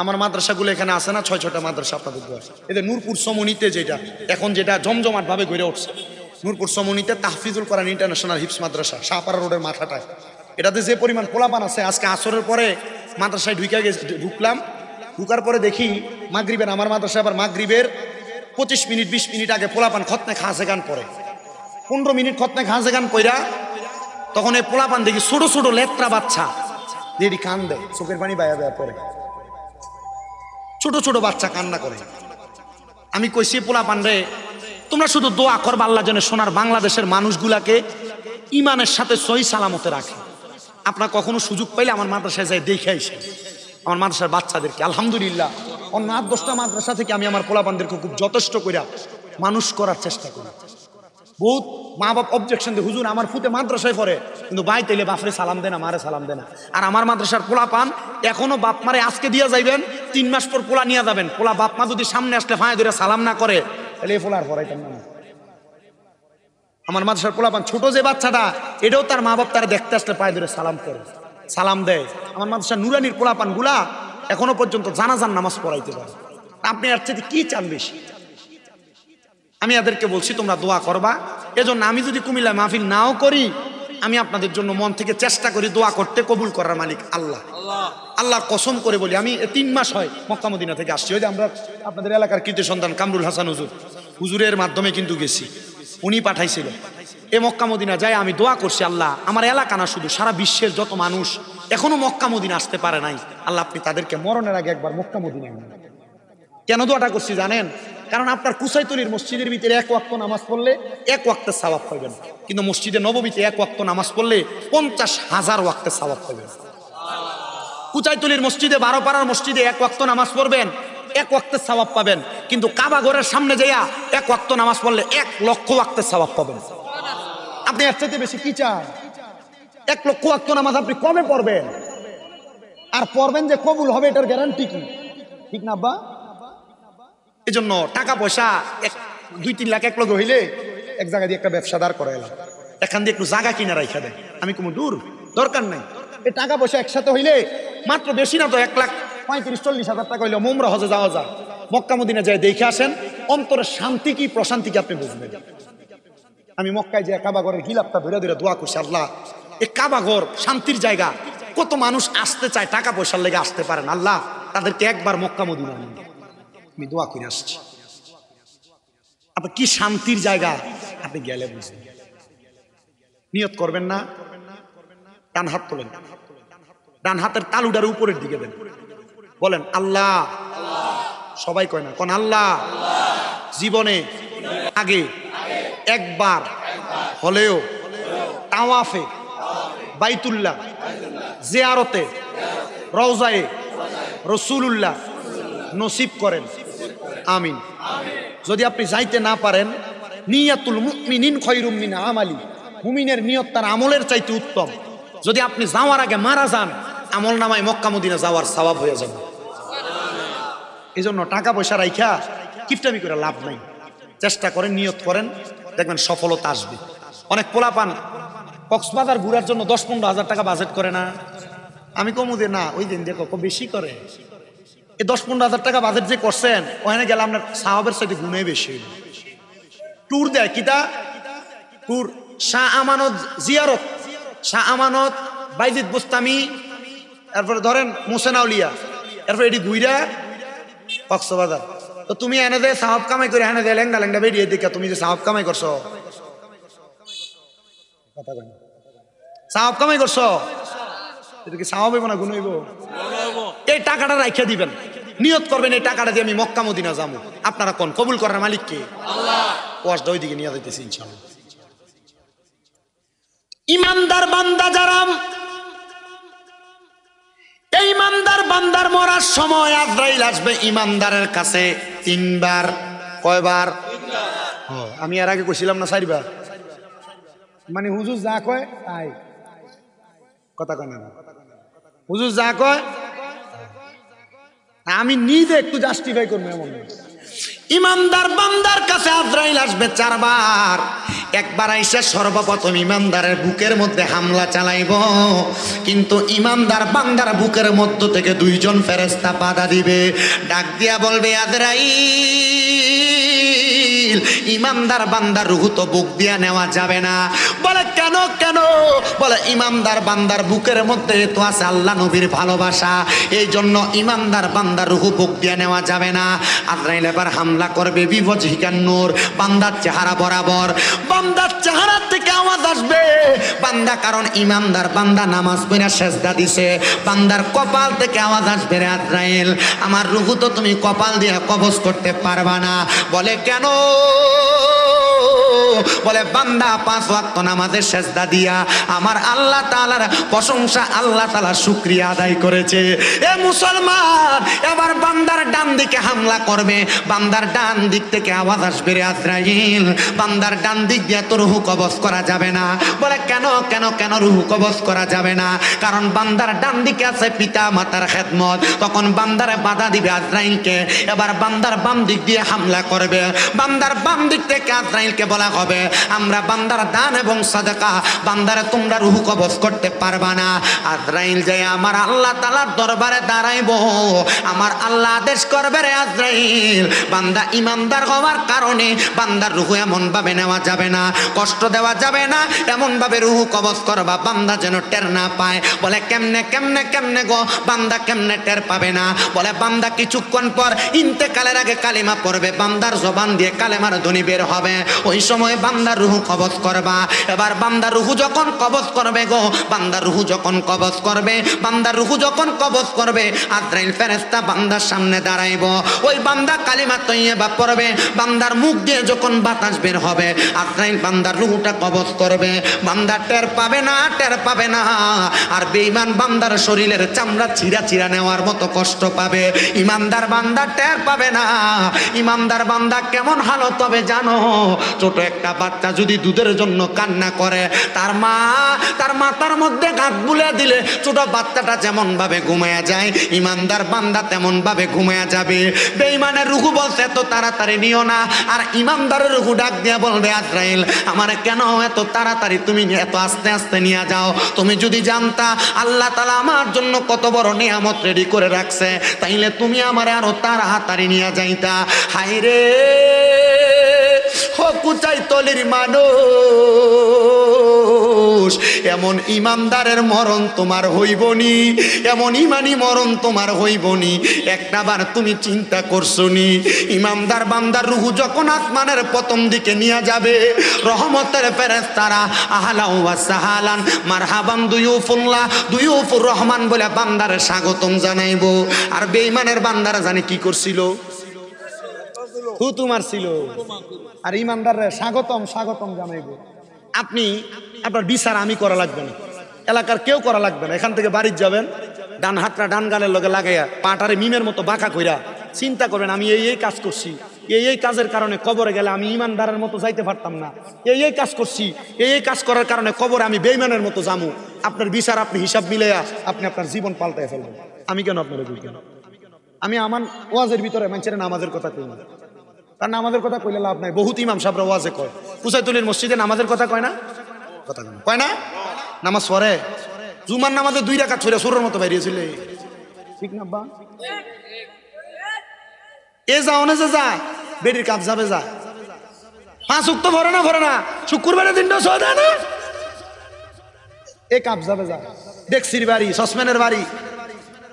আমার মাদ্রাসাগুলো এখানে আসে না, 6-6টা মাদ্রাসা আপনাদের দোয়া। এদের নূরপুর সমনিতে যেটা এখন যেটা জমজমাট ভাবে গড়ে উঠছে, নূরপুর সমনিতে তাহফিজুল কোরআন ইন্টারন্যাশনাল হিফজ মাদ্রাসা, শাহপাড়া রোডের মাথাটায়, এটাতে যে পরিমাণ পোলাপান আছে, আজকে আসরের পরে মাদ্রাসায় ঢুকলাম, ঢুকার পরে দেখি মাগরিবের, আমার মাদ্রাসায় আবার মাগরিবের 25 মিনিট 20 মিনিট আগে পোলাপান খতনে খাসে গান পড়ে, 15 মিনিট খতনে খাসে গান কইরা, তখন এই পোলাপান দেখি ছোট ছোট লেত্রা বাচ্চা যেটি কান দেয়, চোখের পানি বায়া দেয়া পরে, ছোট ছোট বাচ্চা কান্না করে। আমি কইছি পোলাপান রে, তোমরা শুধু দোয়া করবা আল্লাহ যেন সোনার বাংলাদেশের মানুষগুলাকে ইমানের সাথে সহি সালামতে রাখে। আপনারা কখনো সুযোগ পাইলে আমার মাদ্রাসায় যাই দেখে আইসেন, আমার মাদ্রাসার বাচ্চাদেরকে। আলহামদুলিল্লাহ অন্য 8-10টা মাদ্রাসা থেকে আমি আমার পোলাপানদেরকে খুব যথেষ্ট করে মানুষ করার চেষ্টা করি। বহুত মা বাপ অবজেকশন দেয়, হুজুর আমার ফুতে মাদ্রাসায় পড়ে কিন্তু বাই তাইলে বাপরে সালাম দেনা, মারে সালাম দেনা। আর আমার মাদ্রাসার পোলা পান এখনো বাপ মারে আজকে দিয়া যাইবেন, 3 মাস পর পোলা নিয়ে যাবেন, পোলা বাপ মা যদি সামনে আসলে ফাঁয়ে ধরে সালাম না করে তাহলে এই পোলার পড়াইতাম না। আমার মাদ্রাসার পোলা পান ছোট যে বাচ্চাটা, এটাও তার মা বাপ তারা দেখতে আসলে পায়ে ধরে সালাম করে, সালাম দেয়। আমার মাদ্রাসার নুরানির পোলা পান গুলা এখনো পর্যন্ত জানাজান নামাজ পড়াইতে পারে। আপনি আর চেয়ে কি চান বেশি? আমি এদেরকে বলছি তোমরা দোয়া করবা। এজন্য আমি যদি কুমিল্লা মাহফিল নাও করি, আমি আপনাদের জন্য মন থেকে চেষ্টা করি দোয়া করতে, কবুল করার মালিক আল্লাহ। আল্লাহর কসম করে বলি, আমি 3 মাস হয় মক্কা মদিনা থেকে আসছি। ওই যে আমরা আপনাদের এলাকার কৃতি সন্তান কামরুল হাসান হুজুরের মাধ্যমে কিন্তু গেছি, উনি পাঠাইছিল। এ মক্কা মদিনা যায় আমি দোয়া করছি, আল্লাহ আমার এলাকা না শুধু সারা বিশ্বের যত মানুষ এখনো মক্কা মদিনা আসতে পারে নাই, আল্লাহ আপনি তাদেরকে মরণের আগে একবার মক্কা মদিনা আনেন। কেন দোয়াটা করছি জানেন? কারণ আপনার কুসাইতলির মসজিদের ভিতরে 1 ওয়াক্ত নামাজ পড়লে 1 ওয়াক্তের সওয়াব পাবেন, কিন্তু মসজিদে নববীতে 1 ওয়াক্ত নামাজ পড়লে 50,000 ওয়াক্তের সওয়াব পাবেন। কুচাইতলির মসজিদে 12 পাড়ার মসজিদে 1 ওয়াক্ত নামাজ পড়বেন, 1 ওয়াক্তের সওয়াব পাবেন, কিন্তু কাবা ঘরের সামনে যাইয়া 1 ওয়াক্ত নামাজ পড়লে 1 লক্ষ ওয়াক্তের সওয়াব পাবেন। আপনি এর চাইতে বেশি কি চান? 1 লক্ষ ওয়াক্ত নামাজ আপনি কমে পড়বেন, আর পড়বেন যে কবুল হবে এটার গ্যারান্টি কি? ঠিক না আব্বা? এই জন্য টাকা পয়সা 2-3 লাখ 1 লক্ষ হইলে এক জায়গা দিয়ে একটা ব্যবসা দাঁড় করাইলাম, এখান দিয়ে একটু জায়গা কিনে রাখা দেয়। আমি কোনো দূর দরকার নাই, এই টাকা পয়সা একসাথে হইলে মাত্র বেশি না তো 1,35,40 হাজার টাকা হইলে মোমরা হজে যাওয়া যায়। মক্কা মদিনা যায় দেখে আসেন, অন্তরের শান্তি কি প্রশান্তি কি আপনি বুঝবেন। আমি মক্কায় যে কাবা ঘরের গিলাপটা ধরে ধরে দোয়া করছি, আল্লাহ এই কাবা ঘর শান্তির জায়গা, কত মানুষ আসতে চায় টাকা পয়সার লেগে আসতে পারেন, আল্লাহ তাদেরকে একবার মক্কা মদিনা আনেন। আমি দোয়া করে আসছি। আপনি কি শান্তির জায়গা আপনি গেলে বুঝবেন। নিয়ত করবেন না, ডান হাত তোলেন, ডান হাতের তালুটার উপরের দিকে দেন, বলেন আল্লাহ, সবাই কয় না, কোন আল্লাহ জীবনে আগে একবার হলেও তাওয়াফে বাইতুল্লাহ জিয়ারতে রওজায়ে রাসূলুল্লাহ নসিব করেন, আমিন। যদি আপনি যাইতে না পারেন, নিয়াতুল মুমিনিন খায়রুম মিন আমালি, মুমিনের নিয়ত তার আমলের চাইতে উত্তম। যদি আপনি যাওয়ার আগে মারা যান, আমল নামায় মক্কা মদিনা যাওয়ার সওয়াব হয়ে যাবে। এই জন্য টাকা পয়সা রাইখা কিপটামি করে লাভ নাই। চেষ্টা করেন, নিয়ত করেন, দেখবেন সফলতা আসবে। অনেক পোলাপান কক্সবাজার ঘুরার জন্য 10-15 হাজার টাকা বাজেট করে না। আমি কমু যে না, ওই দিন দেখো বেশি করে। এই 10-15 হাজার টাকা বাজেট যে করছেন, ওখানে গেলে আপনার সাহাবের সাথে গুণে বেশি। ট্যুর দেয় কিতা ট্যুর, শাহ আমানত জিয়ারত, শাহ আমানত, বাইজিদ বুস্তামি, এরপরে ধরেন মোসেনাউলিয়া, এরপরে এটি গুইরা কক্সবাজার। তো তুমি এনে দে সাহাব কামাই করে এনে দে লেঙ্গা লেঙ্গা বেরিয়ে দিকে, তুমি যে সাহাব কামাই করছো, সাহাব কামাই করছো, এটা কি সাহাব হইব না গুণ হইব? এই টাকাটা রাইখা দিবেন, নিয়ত করবেন এই টাকাটা দিয়ে আমি মক্কা মদিনা যাবো। আপনারা কোন কবুল করার মালিক কে? আল্লাহ। ওয়াজটা ওই দিকে নিয়ে যাইতেছি ইনশাআল্লাহ। ইমানদার বান্দা যারা, এই ইমানদার বান্দার মরার সময় আজরাইল আসবে ইমানদারের কাছে 3 বার। কয়বার? আমি এর আগে কইছিলাম না 4 বার। মানে হুজুর যা কয় তাই কথা কয় না, হুজুর যা কয় আমি নিজে একটু জাস্টিফাই করবো এমন। ইমানদার বান্দার কাছে আজরাইল আসবে 4 বার। একবার আইসা সর্বপ্রথম ইমানদারের বুকের মধ্যে হামলা চালাইব, কিন্তু ইমানদার বান্দার বুকের মধ্য থেকে 2 জন ফেরেশতা বাধা দিবে, ডাক দিয়া বলবে আজরাইল, ইমানদার বান্দার রূহ তো বুক দিয়া নেওয়া যাবে না। বলে কেন কেন? বলে ইমানদার বান্দার বুকের মধ্যে তো আছে আল্লাহ নবীর ভালোবাসা, এই জন্য ইমানদার বান্দার রূহ বুক দিয়া নেওয়া যাবে না। আজরাইল এবার হামলা করবে বিবজহিকান নূর, বান্দার চেহারা বরাবর। বান্দার চেহারা থেকে আওয়াজ আসবে বান্দা, কারণ ইমানদার বান্দা নামাজ পড়া সেজদা দিছে, বান্দার কপাল থেকে আওয়াজ আসবে রে আজরাইল, আমার রূহ তো তুমি কপাল দিয়ে কবজ করতে পারবা না। বলে কেন? বলে বান্দা 5 ওয়াক্ত নামাজের সেজদা দিয়া আমার আল্লাহ তাআলার প্রশংসা, আল্লাহ তাআলার শুকরিয়া আদায় করেছে। এ মুসলমান, এবার বান্দার ডান দিকে হামলা করবে, বান্দার ডান দিক থেকে আওয়াজ আসবে রে আজরাইল, বান্দার ডান দিক দিয়ে তো রূহ কবজ করা যাবে না। বলে কেন কেন কেন রূহ কবজ করা যাবে না? কারণ বান্দার ডান দিকে আছে পিতা মাতার খেদমত, তখন বান্দারে বাধা দিবে আজরাইলকে। এবার বান্দার বাম দিক দিয়ে হামলা করবে, বান্দার বাম দিক থেকে আজরাইলকে বলা হবে আমরা বান্দার দান এবং সাদাকা, বান্দারে তোমরা রূহ কবজ করতে পারবা না। আজরাইল যায় আমার আল্লাহ তাআলার দরবারে দাঁড়াইবো, আমার আল্লাহ আদেশ করবে রে আজরাইল, বান্দা ইমানদার হওয়ার কারণে বান্দার রূহ এমন ভাবে নেওয়া যাবে না, কষ্ট দেওয়া যাবে না, এমন ভাবে রূহ কবজ করবা বান্দা যেন টের না পায়। বলে কেমনে কেমনে কেমনে গো? বান্দা কেমনে টের পাবে না? বলে বান্দা কিছুক্ষণ পর ইন্তেকালের আগে কালিমা পড়বে, বান্দার জবান দিয়ে কালেমার ধ্বনি বের হবে, ওই সময় বান্দার রূহ কবজ করবা। এবার বান্দার রূহ যখন কবজ করবে গো, বান্দার রূহ যখন কবজ করবে, বান্দার রূহ যখন কবজ করবে, আজরাইল ফেরেশতা বান্দার সামনে দাঁড়াইব, ওই বান্দা কালিমা তৈয়বা পড়বে, বান্দার মুখ দিয়ে যখন বাতাস বের হবে, আজরাইল বান্দার রূহটা কবজ করবে, বান্দা টের পাবে না, টের পাবে না। আর বেঈমান বান্দার শরীরের চামড়া চিরা চিরা নেওয়ার মতো কষ্ট পাবে, ইমানদার বান্দা টের পাবে না। ইমানদার বান্দা কেমন হালত হবে জানো? ছোট একটা বাচ্চা যদি দুধের জন্য কান্না করে, তার মা তার মাথার মধ্যে হাত বুলে দিলে ছোট বাচ্চাটা যেমন ভাবে ঘুমায়া যায়, ইমানদার বান্দা তেমন ভাবে ঘুমায়া যাবে। বেঈমানের রূহ বলছে এত তাড়াতাড়ি নিও না, আর ইমানদারের রূহ ডাক দিয়া বলবে আজরাইল আমার কেন এত তাড়াতাড়ি, তুমি এত আস্তে আস্তে নিয়ে যাও, তুমি যদি জানতা আল্লাহ তাআলা আমার জন্য কত বড় নিয়ামত রেডি করে রাখছে, তাইলে তুমি আমার আরো তাড়াতাড়ি নিয়ে যাইতা। হায়রে কুচাই তলির মানুষ, এমন ইমানদারের মরণ তোমার হইবনি, এমন ইমানি মরণ তোমার হইবনি, একটাবার তুমি চিন্তা করছো নি? ইমানদার বান্দার রূহ যখন আসমানের প্রথম দিকে নিয়ে যাবে, রহমতের ফেরেশতারা আহলান ওয়া সাহালান মারহাবান দুয়ুফুল্লাহ দুয়ুফুর রহমান বলে বান্দারে স্বাগতম জানাইবো। আর বেঈমানের বান্দারা জানে কি করছিল? হুতু মারছিল। আর ইমানদাররে স্বাগতম স্বাগতম জানাইবো। আপনি আপনার বিচার আমি করা লাগবে না, এলাকার কেউ করা লাগবে না। এখান থেকে বাড়ির যাবেন, ডান হাতটা ডান গালের লগে লাগাইয়া পাটারে মিমের মতো বাঁকা কইরা চিন্তা করবেন আমি এই কাজ করছি, এই কাজের কারণে কবরে গেলে আমি ইমানদারের মতো যাইতে পারতাম না, এই কাজ করছি, এই কাজ করার কারণে কবরে আমি বেঈমানের মতো যামু। আপনার বিচার আপনি হিসাব মিলাইয়া আপনি আপনার জীবন পাল্টায় ফেলবেন। আমি কেন আপনারা বুঝবেন? আমি আমার ওয়াজের ভিতরে মানুষের নামাজের কথা কই না, কারণ নামাজের কথা কইলে লাভ নাই। বহুত ইমাম সাহেবরা ওয়াজে কয়, কুচাইতলির মসজিদে নামাজের কথা কয় না, কথা কয় না, নামাজ পড়ে। জুমার নামাজে 2 রাকাত ছড়ে সুরের মতো বাইরিয়েছিল, ঠিক না বা? এ যাও না যে যায় বেডির কাপ যাবে যা 5 ওয়াক্ত ভরে না শুক্রবারের দিনটা সহ দেয় না, এ কাপ যাবে যা ডেক্সির বাড়ি সসম্যানের বাড়ি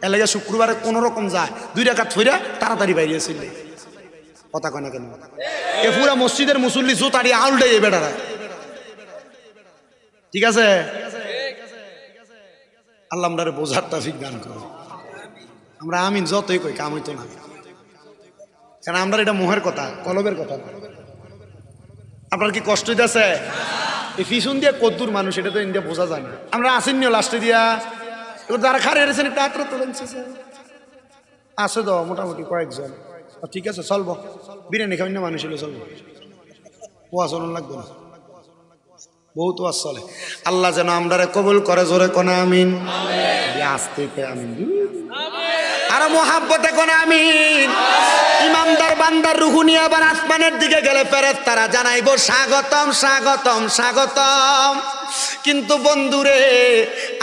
এলাকা শুক্রবারে কোন রকম যায় 2 রাকাত ছড়ে তাড়াতাড়ি বাইরিয়েছিল, কথা কয় না কেন? এ পুরা মসজিদের মুসল্লি জুতাড়ি আউলডে এই বেটারা, ঠিক আছে? আল্লাহ আমরারে বোঝার তৌফিক দান করো। আমরা আমিন যতই কই কাম হইতো না, কারণ আমরা এটা মোহের কথা, কলবের কথা। আপনার কি কষ্ট হইতেছে? এই পিছন দিয়ে কদ্দুর মানুষ এটা তো ইন্ডিয়া বোঝা যায় না। আমরা আসেননি লাস্টে দিয়া যারা খারে এসেছেন একটা হাতরে তোলেন আছে তো মোটামুটি কয়েকজন, ঠিক আছে চলবো, বিরিয়ানি খাবেন না মানুষ হলে চলবো, ওয়া চলন লাগবে না, বহুত ওয়াজ চলে। আল্লাহ যেন আমরারে কবুল করে, জোরে কোন আমিন, আস্তে আমিন, আর মোহাব্বতে কোন আমিন। ইমানদার বান্দার রুহু নিয়ে আবার আসমানের দিকে গেলে ফেরেশতারা জানাইবো স্বাগতম স্বাগতম স্বাগতম। কিন্তু বন্ধুরে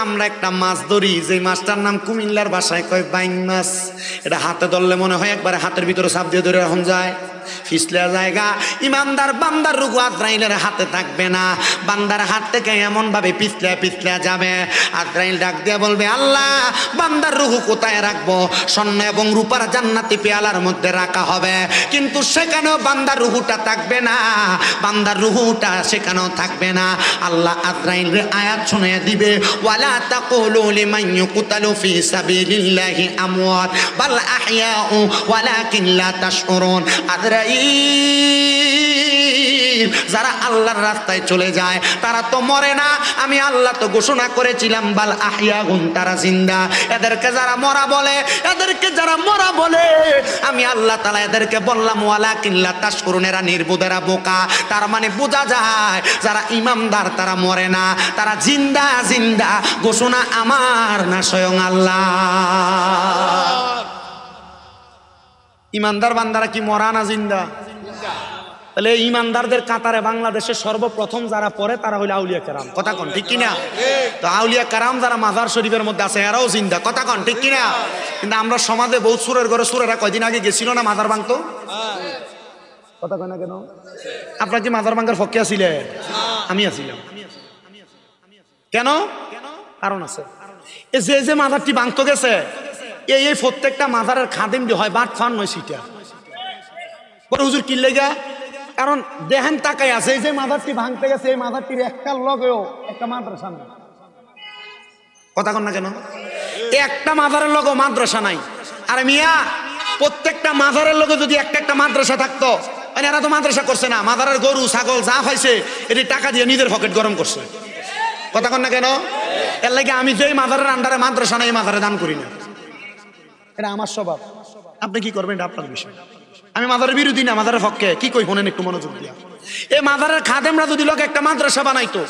আমরা একটা মাছ ধরি, যে মাছটার নাম কুমিল্লার ভাষায় কয় বাইং মাছ। এটা হাতে ধরলে মনে হয় একবারে হাতের ভিতরে চাপ দিয়ে ধরে এখন যায়, ফিসলে জায়গা। ইমানদার বান্দার রুহু আজরাইলের হাতে থাকবে না, বান্দার হাত থেকে এমন ভাবে পিছলে পিছলে যাবে, আজরাইল ডাক দিয়ে বলবে আল্লাহ বান্দার রুহু কোথায় রাখবো? স্বর্ণ এবং রূপার জান্নাতি পেয়ালার মধ্যে রাখা হবে, কিন্তু সেখানেও বান্দার রুহুটা থাকবে না, বান্দার রুহুটা সেখানেও থাকবে না। আল্লাহ আজরাইলের আয়াত শুনিয়ে দিবে, ওয়ালা তাকুলু লিমান ইউকতালু ফি সাবিলিল্লাহি আমওয়াত বাল আহইয়াউ ওয়ালাকিন লা তাশউরুন। যারা আল্লাহর রাস্তায় চলে যায় তারা তো মরে না, আমি আল্লাহ তো ঘোষণা করেছিলাম বাল আহইয়াউন, তারা জিন্দা। এদেরকে যারা মরা বলে, এদেরকে যারা মরা বলে, আমি আল্লাহ তাআলা এদেরকে বললাম ওয়ালাকিন লা তাশকুরুন, এরা নির্বোধ, এরা বোকা। তার মানে বোঝা যায় যারা ইমানদার তারা মরে না, তারা জিন্দা জিন্দা। ঘোষণা আমার না স্বয়ং আল্লাহ। ইমানদার বান্দারা কি মরা না জিন্দা? তাহলে ইমানদারদের কাতারে বাংলাদেশের সর্বপ্রথম যারা পড়ে তারা হইল আউলিয়া কেরাম, কথা কন ঠিক কিনা? তো আউলিয়া কেরাম যারা মাজার শরীফের মধ্যে আছে এরাও জিন্দা, কথা কন ঠিক কিনা? কিন্তু আমরা সমাজে বহুত সুরের ঘরে, সুরেরা কয়দিন আগে গেছিল না মাজার ভাঙতো, কথা কয় না কেন? আপনার কি মাজার ভাঙার পক্ষে আছিলে? আমি আছিলাম। কেন? কারণ আছে। যে যে মাজারটি ভাঙতো গেছে এই প্রত্যেকটা মাজারের খাদিম হয় বাট ফান নয় সিটা বড় হুজুর কি লেগা, কারণ দেহান তাকাই আছে এই যে মাদারটি ভাঙতে গেছে, এই মাদারটির একটা লগেও একটা মাদ্রাসা নাই, কথা কন না কেন? একটা মাজারের লগেও মাদ্রাসা নাই। আর মিয়া প্রত্যেকটা মাজারের লগে যদি একটা একটা মাদ্রাসা থাকতো, মানে এরা তো মাদ্রাসা করছে না, মাজারের গরু ছাগল যা পাইছে এটি টাকা দিয়ে নিজের পকেট গরম করছে, কথা কন না কেন? এর লাগে আমি যেই মাজারের আন্ডারে মাদ্রাসা নাই এই মাজারে দান করি না, এটা আমার স্বভাব। আপনি কি করবেন এটা আপনার বিষয়। আমি মাজারের বিরোধী না, মাজারের পক্ষে। কি কই শোনেন একটু মনোযোগ দিয়া। এই মাজারের খাদেমরা যদি লোক একটা মাদ্রাসা বানাইতো,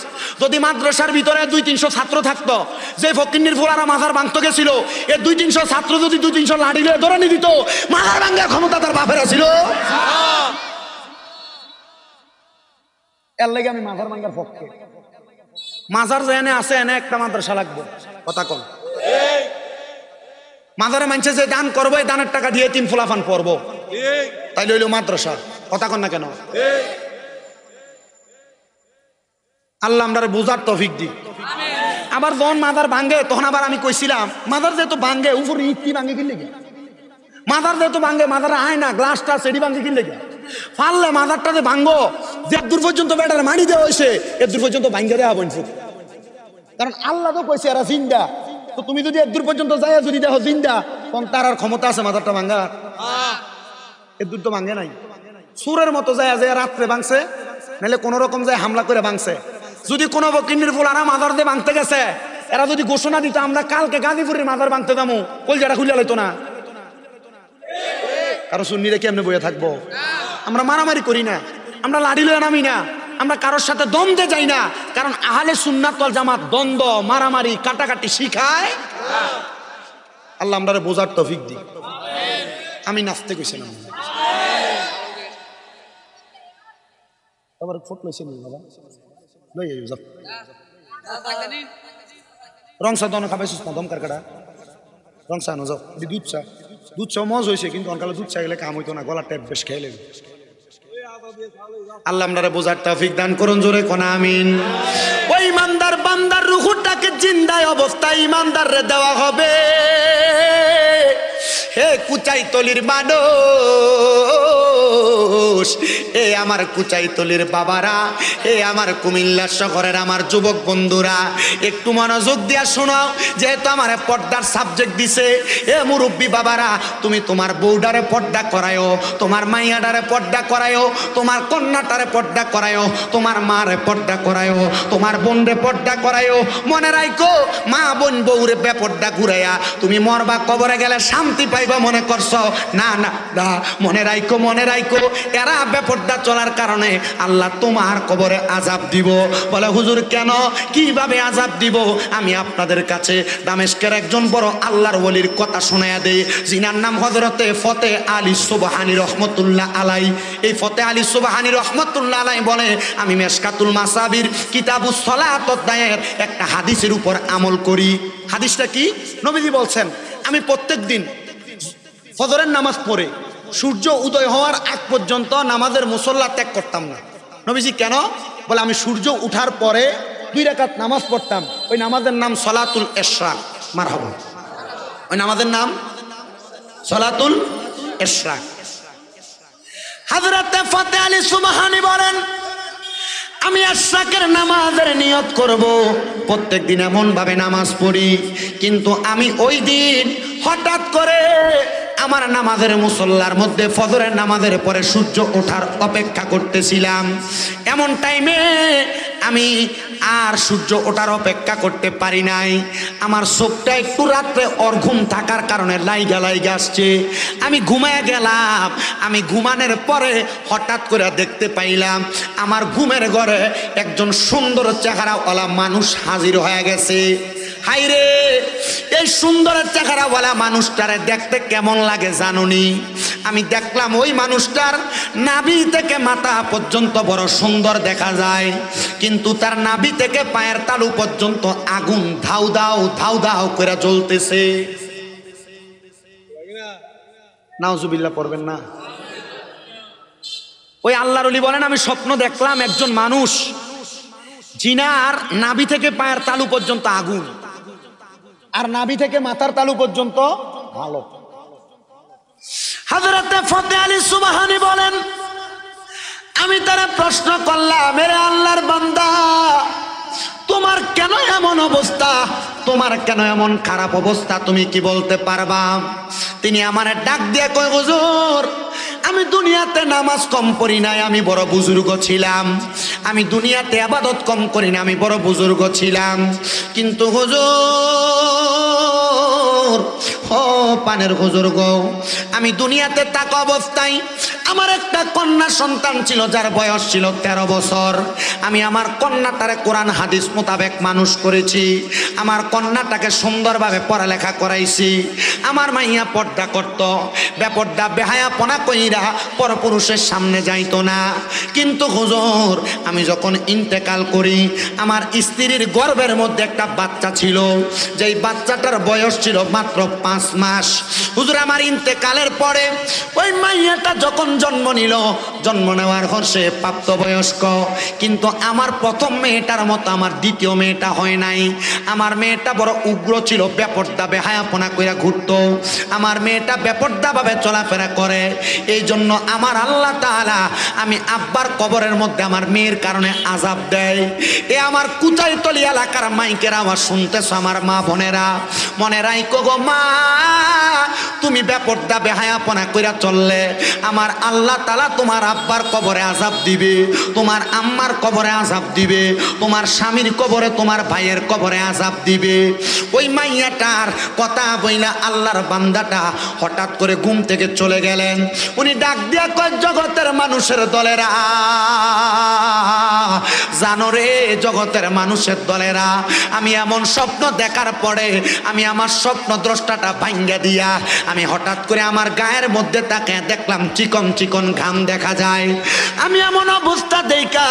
যদি মাদ্রাসার ভিতরে 200-300 ছাত্র থাকতো, যে ফকিন্নির ফুলারা মাজার ভাঙতে গেছিল এই 200-300 ছাত্র যদি 200-300 লাঠি লিয়ে ধরে নি দিত, মাজার ভাঙার ক্ষমতা তার বাপেরা ছিল। এর লাগে আমি মাজার ভাঙার পক্ষে। মাজার যেখানে আছে এনে একটা মাদ্রাসা লাগবে, কথা কন। মাজারে মানছে যে দান করবো, এই দানের টাকা দিয়ে 3 ফুলাফান পড়বো, তাই লইল মাদ্রাসা, কথা কন না কেন? আল্লাহ আমরা বোঝার তৌফিক দি। আবার যখন মাজার ভাঙ্গে তখন আবার আমি কইছিলাম মাজার যেহেতু ভাঙ্গে উপরে ইটি ভাঙ্গে কিনলে গে, মাজার যেহেতু ভাঙ্গে মাজারে আয় না গ্লাসটা সেটি ভাঙ্গে কিনলে গে, ফাললে মাজারটাতে ভাঙ্গো যে দূর পর্যন্ত বেটার মানি দেওয়া হয়েছে এর দূর পর্যন্ত ভাঙ্গে দেওয়া বলছে, কারণ আল্লাহ তো কইছে এরা জিন্দা। তো তুমি যদি এর দূর পর্যন্ত যাই যদি দেখো জিন্দা, তখন তার আর ক্ষমতা আছে মাজারটা ভাঙ্গা? এর দূর তো ভাঙ্গে নাই। সুরের মতো যায় যে রাত্রে ভাঙছে, নাহলে কোন রকম যায় হামলা করে ভাঙছে। যদি কোনো বকিন্নির ফুলারা মাজার দিয়ে ভাঙতে গেছে, এরা যদি ঘোষণা দিত আমরা কালকে গাজীপুরের মাজার ভাঙতে যাবো, কলজাটা খুলে লাইতো না। কারো সুন্নিরা কি এমনি বইয়ে থাকবো? আমরা মারামারি করি না, আমরা লাড়ি লয়ে নামি না, আমরা কারোর সাথে দ্বন্দ্বে যাই না, কারণ আহলে সুন্নাত ওয়াল জামাত দ্বন্দ্ব মারামারি কাটাকাটি শিখায়। আল্লাহ আমরা বোঝার তৌফিক দিই। আমি নাচতে কইছিলাম আবার ফোট লইছেন বাবা লই আইও যাও রংসা দন খাবাইছিস না দমকার কাটা রংসা ন যাও দুধ চা মজ হয়েছে কিন্তু অনকালে দুধ চা গেলে কাম হইতো না গলার ট্যাপ বেশ খেয়ে লেগে আল্লাহ আপনারা বোঝার তৌফিক দান করুন জোরে কোন আমিন ওই ইমানদার বান্দার রূহটাকে জিন্দায় অবস্থায় ইমানদাররে দেওয়া হবে হে কুচাইতলির মানুষ হে আমার কুচাইতলির বাবারা হে আমার কুমিল্লা শহরের আমার যুবক বন্ধুরা একটু মনোযোগ দিয়া শোনো যেহেতু আমার পর্দার সাবজেক্ট দিছে এ মুরব্বী বাবারা তুমি তোমার বউডারে পর্দা করায়ো তোমার মাইয়াডারে পর্দা করায়ো তোমার কন্যাটারে পর্দা করায়ো তোমার মারে পর্দা করায়ো তোমার বোনরে পর্দা করায়ো মনে রাখো মা বোন বউরে বেপর্দা ঘুরাইয়া তুমি মরবা কবরে গেলে শান্তি পাইবা মনে করছো না না না মনে রাখো এরা বেপর্দা চলার কারণে আল্লাহ তোমার কবরে আযাব দিব বলে হুজুর কেন কিভাবে আযাব দিব আমি আপনাদের কাছে দামেস্কের একজন বড় আল্লাহর ওলির কথা শোনায়া দেই যিনার নাম হযরতে ফতে আলী সুবহানী রহমতুল্লাহ আলাই এই ফতে আলী সুবহানী রহমতুল্লাহ আলাই বলে আমি মেশকাতুল মাসাবির কিতাবুস সালাত অধ্যায়ের একটা হাদিসের উপর আমল করি হাদিসটা কি নবীজি বলছেন আমি প্রত্যেক দিন ফজরের নামাজ পড়ে সূর্য উদয় হওয়ার আগ পর্যন্ত নামাজের মুসল্লা ত্যাগ করতাম না নবীজি কেন বলে আমি সূর্য উঠার পরে 2 রাকাত নামাজ পড়তাম ওই নামাজের নাম সলাতুল ইশরাক মারহাবা ওই নামাজের নাম সলাতুল ইশরাক হযরত ফতে আলী সুবহানী বলেন আমি ইশরাকের নামাজের নিয়ত করব প্রত্যেক দিন এমন ভাবে নামাজ পড়ি কিন্তু আমি ওই দিন হঠাৎ করে আমার নামাজের মুসল্লার মধ্যে ফজরের নামাজের পরে সূর্য ওঠার অপেক্ষা করতেছিলাম এমন টাইমে আমি আর সূর্য ওঠার অপেক্ষা করতে পারি নাই আমার চোখটা একটু রাত্রে অর্ঘুম থাকার কারণে লাইগা আসছে আমি ঘুমায় গেলাম আমি ঘুমানোর পরে হঠাৎ করে দেখতে পাইলাম আমার ঘুমের ঘরে একজন সুন্দর চেহারাওয়ালা মানুষ হাজির হয়ে গেছে হাইরে এই সুন্দর চেহারাওয়ালা মানুষটারে দেখতে কেমন লাগে জানুনি আমি দেখলাম ওই মানুষটার নাভি থেকে মাথা পর্যন্ত বড় সুন্দর দেখা যায় কিন্তু তার নাভি থেকে পায়ের তালু পর্যন্ত আগুন ধাউ দাও করে জ্বলতেছে নাউজুবিল্লাহ পড়বেন না ওই আল্লাহর ওলি বলেন আমি স্বপ্ন দেখলাম একজন মানুষ জিনার নাভি থেকে পায়ের তালু পর্যন্ত আগুন আর নাভি থেকে মাথার তালু পর্যন্ত ভালো হযরত ফতে আলী সুবহানী বলেন আমি তারা প্রশ্ন করলাম মেরে আল্লাহর বান্দা তোমার কেন এমন অবস্থা তোমার কেন এমন খারাপ অবস্থা তুমি কি বলতে পারবা তিনি আমারে ডাক দিয়ে কয় হুজুর আমি দুনিয়াতে নামাজ কম পড়ি নাই আমি বড় বুজুর্গ ছিলাম আমি দুনিয়াতে ইবাদত কম করি না আমি বড় বুজুর্গ ছিলাম কিন্তু হুজুর ও পানের বুজুর্গ আমি দুনিয়াতে থাকা অবস্থায় আমার একটা কন্যা সন্তান ছিল যার বয়স ছিল 13 বছর আমি আমার কন্যাটারে কোরআন হাদিস মোতাবেক মানুষ করেছি আমার কন্যাটাকে সুন্দরভাবে পড়ালেখা করাইছি আমার মাইয়া পর্দা করত বেপর্দা বেহায়াপনা কইরা পরপুরুষের সামনে যাইতো না কিন্তু হুজুর আমি যখন ইন্তেকাল করি আমার স্ত্রীর গর্ভের মধ্যে একটা বাচ্চা ছিল যেই বাচ্চাটার বয়স ছিল মাত্র 5 মাস হুজুর আমার ইন্তেকালের পরে ওই মাইয়াটা যখন জন্ম নিল জন্ম নেওয়ার পর সে প্রাপ্তবয়স্ক কিন্তু আমার প্রথম মেয়েটার মতো আমার দ্বিতীয় মেয়েটা হয় নাই আমার মেয়েটা বড় উগ্র ছিল বেপর্দা বেহায়াপনা কইরা ঘুরতো আমার মেয়েটা বেপর্দাভাবে চলাফেরা করে এই জন্য আমার আল্লাহ তাআলা আমি আব্বার কবরের মধ্যে আমার মেয়ের কারণে আযাব দেয় এ আমার কুচাইতলি এলাকার মাইকের আওয়াজ শুনতেছ আমার মা বোনেরা মনে রাখো গো মা তুমি বেপর্দা বেহায়াপনা কইরা চললে আমার আল্লাহ তাআলা তোমার আব্বার কবরে আযাব দিবে তোমার আম্মার কবরে আযাব দিবে তোমার স্বামীর কবরে তোমার ভাইয়ের কবরে আযাব দিবে ওই মাইয়াটার কথা বইলা আল্লাহর বান্দাটা হঠাৎ করে ঘুম থেকে চলে গেলেন উনি ডাক দিয়া কয় জগতের মানুষের দলেরা, জানো রে জগতের মানুষের দলেরা, আমি এমন স্বপ্ন দেখার পরে আমি আমার স্বপ্ন দ্রষ্টাটা ভাঙ্গা দিয়া আমি হঠাৎ করে আমার গায়ের মধ্যে তাকে দেখলাম চিকন চিকন ঘাম দেখা যায়। আমি এমন অবস্থা দেখা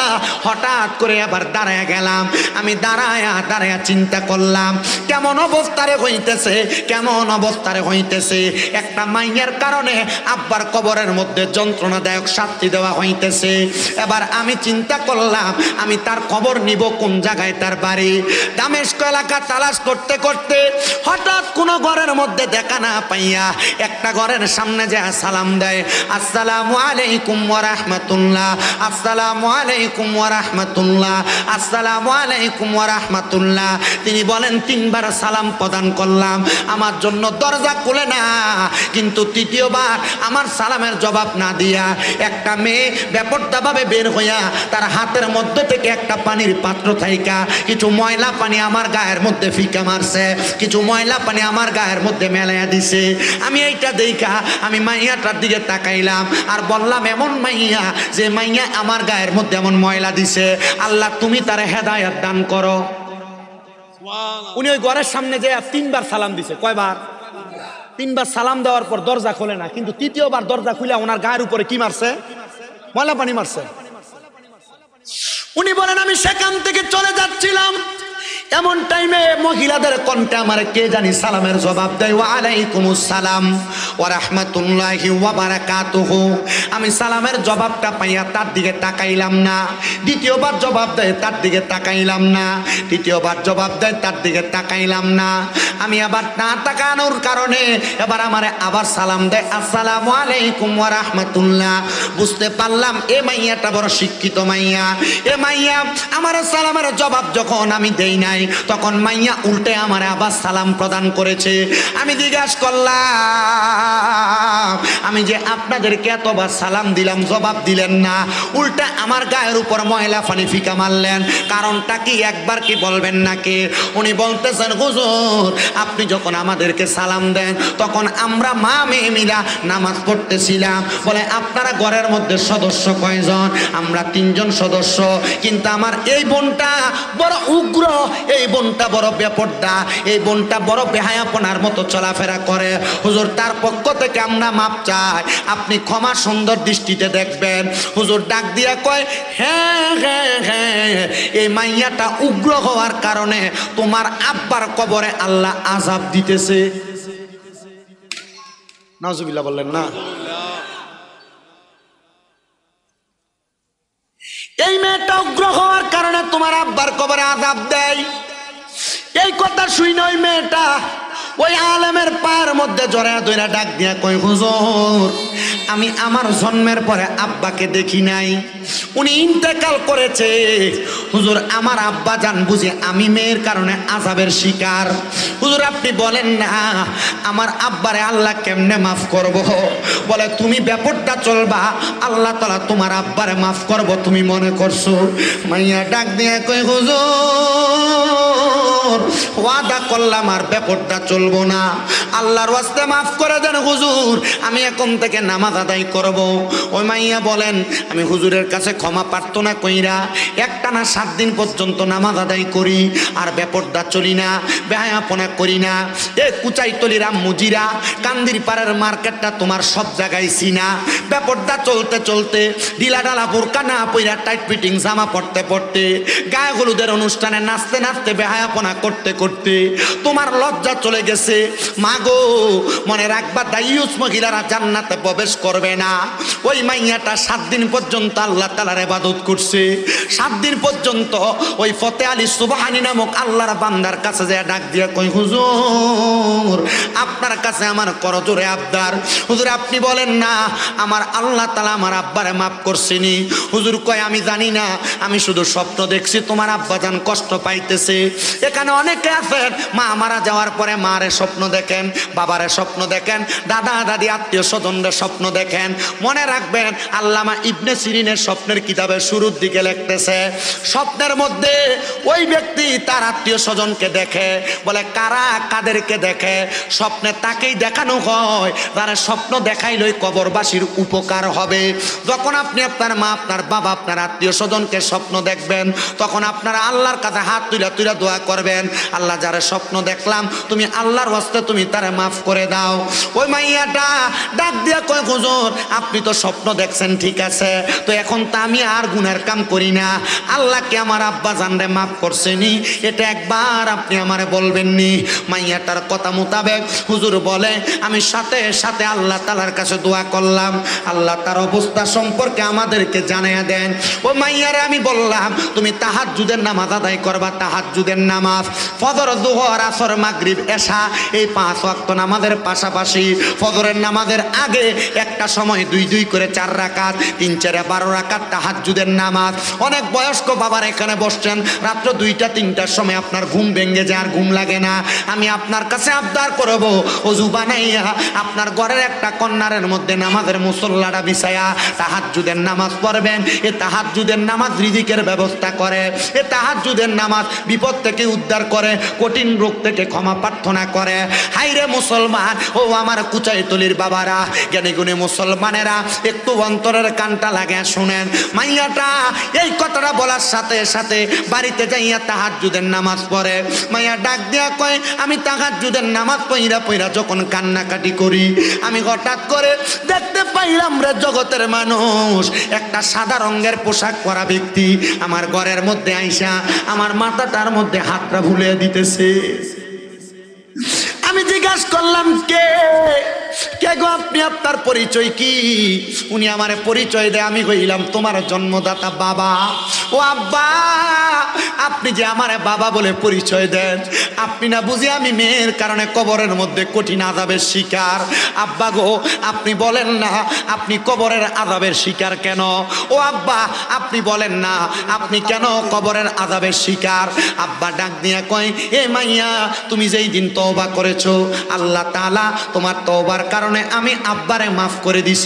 হঠাৎ করে আবার দাঁড়ায় গেলাম। আমি দাঁড়ায়া চিন্তা করলাম কেমন অবস্থারে হইতেছে, কেমন অবস্থারে হইতেছে। একটা মাইয়ার কারণে আব্বার কবরের মধ্যে যন্ত্রণাদায়ক শাস্তি দেওয়া হইতেছে। এবার আমি চিন্তা করলাম আমি তার খবর নিব কোন জায়গায় তার বাড়ি। দামেস্ক এলাকা তালাশ করতে করতে হঠাৎ কোনো ঘরের মধ্যে দেখা না পাইয়া একটা ঘরের সামনে যায় সালাম দেয়, আসসালামু আলাইকুম ওয়া রাহমাতুল্লাহ, আসসালামু আলাইকুম ওয়া রাহমাতুল্লাহ, আসসালামু আলাইকুম ওয়া রাহমাতুল্লাহ। তিনি বলেন তিনবার সালাম প্রদান করলাম, আমার জন্য দরজা খুলে না। কিন্তু তৃতীয়বার আমার সালামের জবাব না দিয়া একটা মেয়ে বেপরদাভাবে বের হইয়া তার হাতের মধ্যে থেকে একটা পানির পাত্র থাইকা কিছু ময়লা পানি আমার গায়ের মধ্যে ফিকা মারছে, কিছু ময়লা পানি আমার গায়ের মধ্যে মেলাইয়া দিছে। আমি এইটা দেখা আমি মাইয়াটার দিকে তাকাইলাম আর বললাম এমন মাইয়া যে মাইয়া আমার গায়ের মধ্যে এমন ময়লা দিছে, আল্লাহ তুমি তার হেদায়েত দান করো। উনি ওই ঘরের সামনে যে তিনবার সালাম দিছে। কয়বার? তিনবার সালাম দেওয়ার পর দরজা খোলে না, কিন্তু তৃতীয়বার দরজা খুলে ওনার গায়ের উপরে কি মারছে? ময়লা পানি মারছে। উনি বলেন আমি সেখান থেকে চলে যাচ্ছিলাম, এমন টাইমে মহিলাদের কণ্ঠে আমার কে জানি সালামের জবাব দেয়, ওয়া আলাইকুমুস সালাম ওয়া রাহমাতুল্লাহি ওয়া বারাকাতুহু। আমি সালামের জবাবটা পাইয়া তার দিকে তাকাইলাম না। দ্বিতীয়বার জবাব দেয়, তার দিকে তাকাইলাম না। তৃতীয়বার জবাব দেয়, তার দিকে তাকাইলাম না। আমি আবার না তাকানোর কারণে এবার আমারে আবার সালাম দেয়, আসসালামু আলাইকুম ওয়া রাহমাতুল্লাহ। বুঝতে পারলাম এ মাইয়াটা বড় শিক্ষিত মাইয়া। এ মাইয়া আমার সালামের জবাব যখন আমি দেই নাই তখন মাইয়া উল্টে আমার আবার সালাম প্রদান করেছে। আমি জিজ্ঞাসা করলাম আমি যে আপনাদেরকে এতবার সালাম দিলাম জবাব দিলেন না, উল্টা আমার গায়ের উপর ময়লা পানি ফিকা মারলেন, কারণটা কি একবার কি বলবেন নাকি? উনি বলতেছেন হুজুর আপনি যখন আমাদেরকে সালাম দেন তখন আমরা মা মেয়ে মিলা নামাজ পড়তেছিলাম। বলে আপনারা ঘরের মধ্যে সদস্য কয়জন? আমরা 3 জন সদস্য, কিন্তু আমার এই বোনটা বড় উগ্র, এই বোনটা বড় বেপরদা, এই বোনটা বড় বেহায়াপনার মতো চলাফেরা করে। হুজুর তার পক্ষ থেকে আমরা মাপ চাই, আপনি ক্ষমা সুন্দর দৃষ্টিতে দেখবেন। হুজুর ডাক দিয়া কয়, হ্যাঁ হ্যাঁ হ্যাঁ, এই মাইয়াটা উগ্র হওয়ার কারণে তোমার আব্বার কবরে আল্লাহ আযাব দিতেছে। নাউজুবিল্লাহ বললেন না? এই মেয়েটা উগ্র হওয়ার কারণে তোমার আব্বার কবরে আযাব দেয়। এই কথা শুনে ওই মেয়েটা ওই আলেমের পায়ের মধ্যে জড়ায়া ধইরা ডাক দিয়া কই, হুজুর আমি আমার জন্মের পরে আব্বাকে দেখি নাই, উনি ইন্তেকাল করেছে। হুজুর আমার আব্বা জান বুঝে আমি মেয়ের কারণে আযাবের শিকার। হুজুর আপনি বলেন না আমার আব্বারে আল্লাহ কেমনে মাফ করব? বলে তুমি ব্যাপারটা চলবা, আল্লাহ তাআলা তোমার আব্বারে মাফ করব তুমি মনে করছো? মাইয়া ডাক দিয়া কই, হুজুর ওয়াদা করলাম আর ব্যাপারটা চলবো না, আল্লাহর ওয়াস্তে মাফ করে দেন হুজুর, আমি এখন থেকে নামাজ আদায় করব। ওই মাইয়া বলেন আমি হুজুরের কাছে ক্ষমা প্রার্থনা কইরা একটানা 7 দিন পর্যন্ত নামাজ আদায় করি আর বেপরদা চলি না, বেহায়াপনা করি না। এ কুচাইতলির মুজিরা কান্দির পাড়ের মার্কেটটা তোমার সব জায়গায় চিনা। বেপরদা চলতে চলতে ঢিলা ঢালা বোরকা না পইরা টাইট ফিটিং জামা পড়তে পড়তে গায়ে হলুদের অনুষ্ঠানে নাচতে নাচতে বেহায়াপনা করতে করতে তোমার লজ্জা চলে গেছে। মাগো মনে রাখবা দাইয়ুস মহিলারা জান্নাতে প্রবেশ করবে না। ওই মাইয়াটা 7 দিন পর্যন্ত আল্লাহ তাআলার ইবাদত করছে। 7 দিন পর্যন্ত ওই ফতে আলী সুবহানী নামক আল্লাহর বান্দার কাছে যায় ডাক দিয়া কই, হুজুর আপনার কাছে আমার করজোরে আবদার, হুজুর আপনি বলেন না আমার আল্লাহ তাআলা আমার আব্বারে মাফ করছেনি। হুজুর কয় আমি জানি না, আমি শুধু স্বপ্ন দেখছি তোমার আব্বা জান কষ্ট পাইতেছে, এখানে এখানে অনেকে আছেন মা মারা যাওয়ার পরে মারে স্বপ্ন দেখেন, বাবারে স্বপ্ন দেখেন, দাদা দাদি আত্মীয় স্বজনদের স্বপ্ন দেখেন। মনে রাখবেন আল্লামা ইবনে সিরিনের স্বপ্নের কিতাবের শুরুর দিকে লিখতেছে, স্বপ্নের মধ্যে ওই ব্যক্তি তার আত্মীয় স্বজনকে দেখে, বলে কারা কাদেরকে দেখে, স্বপ্নে তাকেই দেখানো হয় তারা স্বপ্ন দেখাইলই কবরবাসীর উপকার হবে। যখন আপনি আপনার মা, আপনার বাবা, আপনার আত্মীয় স্বজনকে স্বপ্ন দেখবেন, তখন আপনারা আল্লাহর কাছে হাত তুলে তুলে দোয়া করবেন, আল্লাহ যারা স্বপ্ন দেখলাম তুমি আল্লাহর ওয়াস্তে তুমি তারে মাফ করে দাও। ওই মাইয়াটা ডাক দিয়া কয়, হুজুর আপনি তো স্বপ্ন দেখছেন ঠিক আছে, তো এখন তো আমি আর গুনার কাম করি না, আল্লাহকে আমার আব্বা জানরে মাফ করছেনি, এটা একবার আপনি আমারে বলবেননি? মাইয়াটার কথা মোতাবেক হুজুর বলে আমি সাথে সাথে আল্লাহ তাআলার কাছে দোয়া করলাম, আল্লাহ তার অবস্থা সম্পর্কে আমাদেরকে জানাইয়া দেন। ও মাইয়ারে আমি বললাম তুমি তাহাজ্জুদের নামাজ আদায় করবা, তাহাজ্জুদের নামাজ ফজর, যোহর, আসর, মাগরিব, এশা এই 5 ওয়াক্ত নামাজের পাশাপাশি ফজরের নামাজের আগে একটা সময় 2 করে 4 রাকাত, 3 4 12 রাকাত তাহাজ্জুদের নামাজ। অনেক বয়স্ক বাবার এখানে বসছেন, রাত্র 2টা 3টার সময় আপনার ঘুম ভেঙে যায় আর ঘুম লাগে না, আমি আপনার কাছে আবদার করব ওযু বানাইয়া আপনার ঘরের একটা কর্নারের মধ্যে নামাজের মুসল্লাটা বিছায়া তাহাজ্জুদের নামাজ পড়বেন। এ তাহাজ্জুদের নামাজ রিজিকের ব্যবস্থা করে, এ তাহাজ্জুদের নামাজ বিপদ থেকে উদ্ধার করে, কঠিন রোগ থেকে ক্ষমা প্রার্থনা করে। হাইরে মুসলমান, ও আমার কুচাইতলির বাবারা, জ্ঞানী গুণী মুসলমানেরা, একটু অন্তরের কানটা লাগে শুনেন। মাইয়াটা এই কথাটা বলার সাথে সাথে বাড়িতে যাইয়া তাহাজ্জুদের নামাজ পড়ে। মাইয়া ডাক দিয়া কয় আমি তাহাজ্জুদের নামাজ পইরা পইরা যখন কান্নাকাটি করি, আমি হঠাৎ করে দেখতে পাইলাম রে জগতের মানুষ, একটা সাদা রঙের পোশাক পরা ব্যক্তি আমার ঘরের মধ্যে আইসা আমার মাথাটার মধ্যে হাতটা ভুলিয়ে দিতেছে। আমি জিজ্ঞাসা করলাম কে কে গো আপনি, আপনার পরিচয় কি? উনি আমারে পরিচয় দেয়, আমি কইলাম তোমার জন্মদাতা বাবা। ও আব্বা, আপনি যে আমারে বাবা বলে পরিচয় দেন, আপনি না বুঝি আমি মেয়ের কারণে কবরের মধ্যে কঠিন আযাবের শিকার। আব্বা গো আপনি বলেন না আপনি কবরের আযাবের শিকার কেন? ও আব্বা আপনি বলেন না আপনি কেন কবরের আযাবের শিকার? আব্বা ডাক দিয়া কয় এ মাইয়া, তুমি যেই দিন তওবা করেছো আল্লাহ তাআলা তোমার তওবার কারণে আমি আব্বারে মাফ করে দিছে।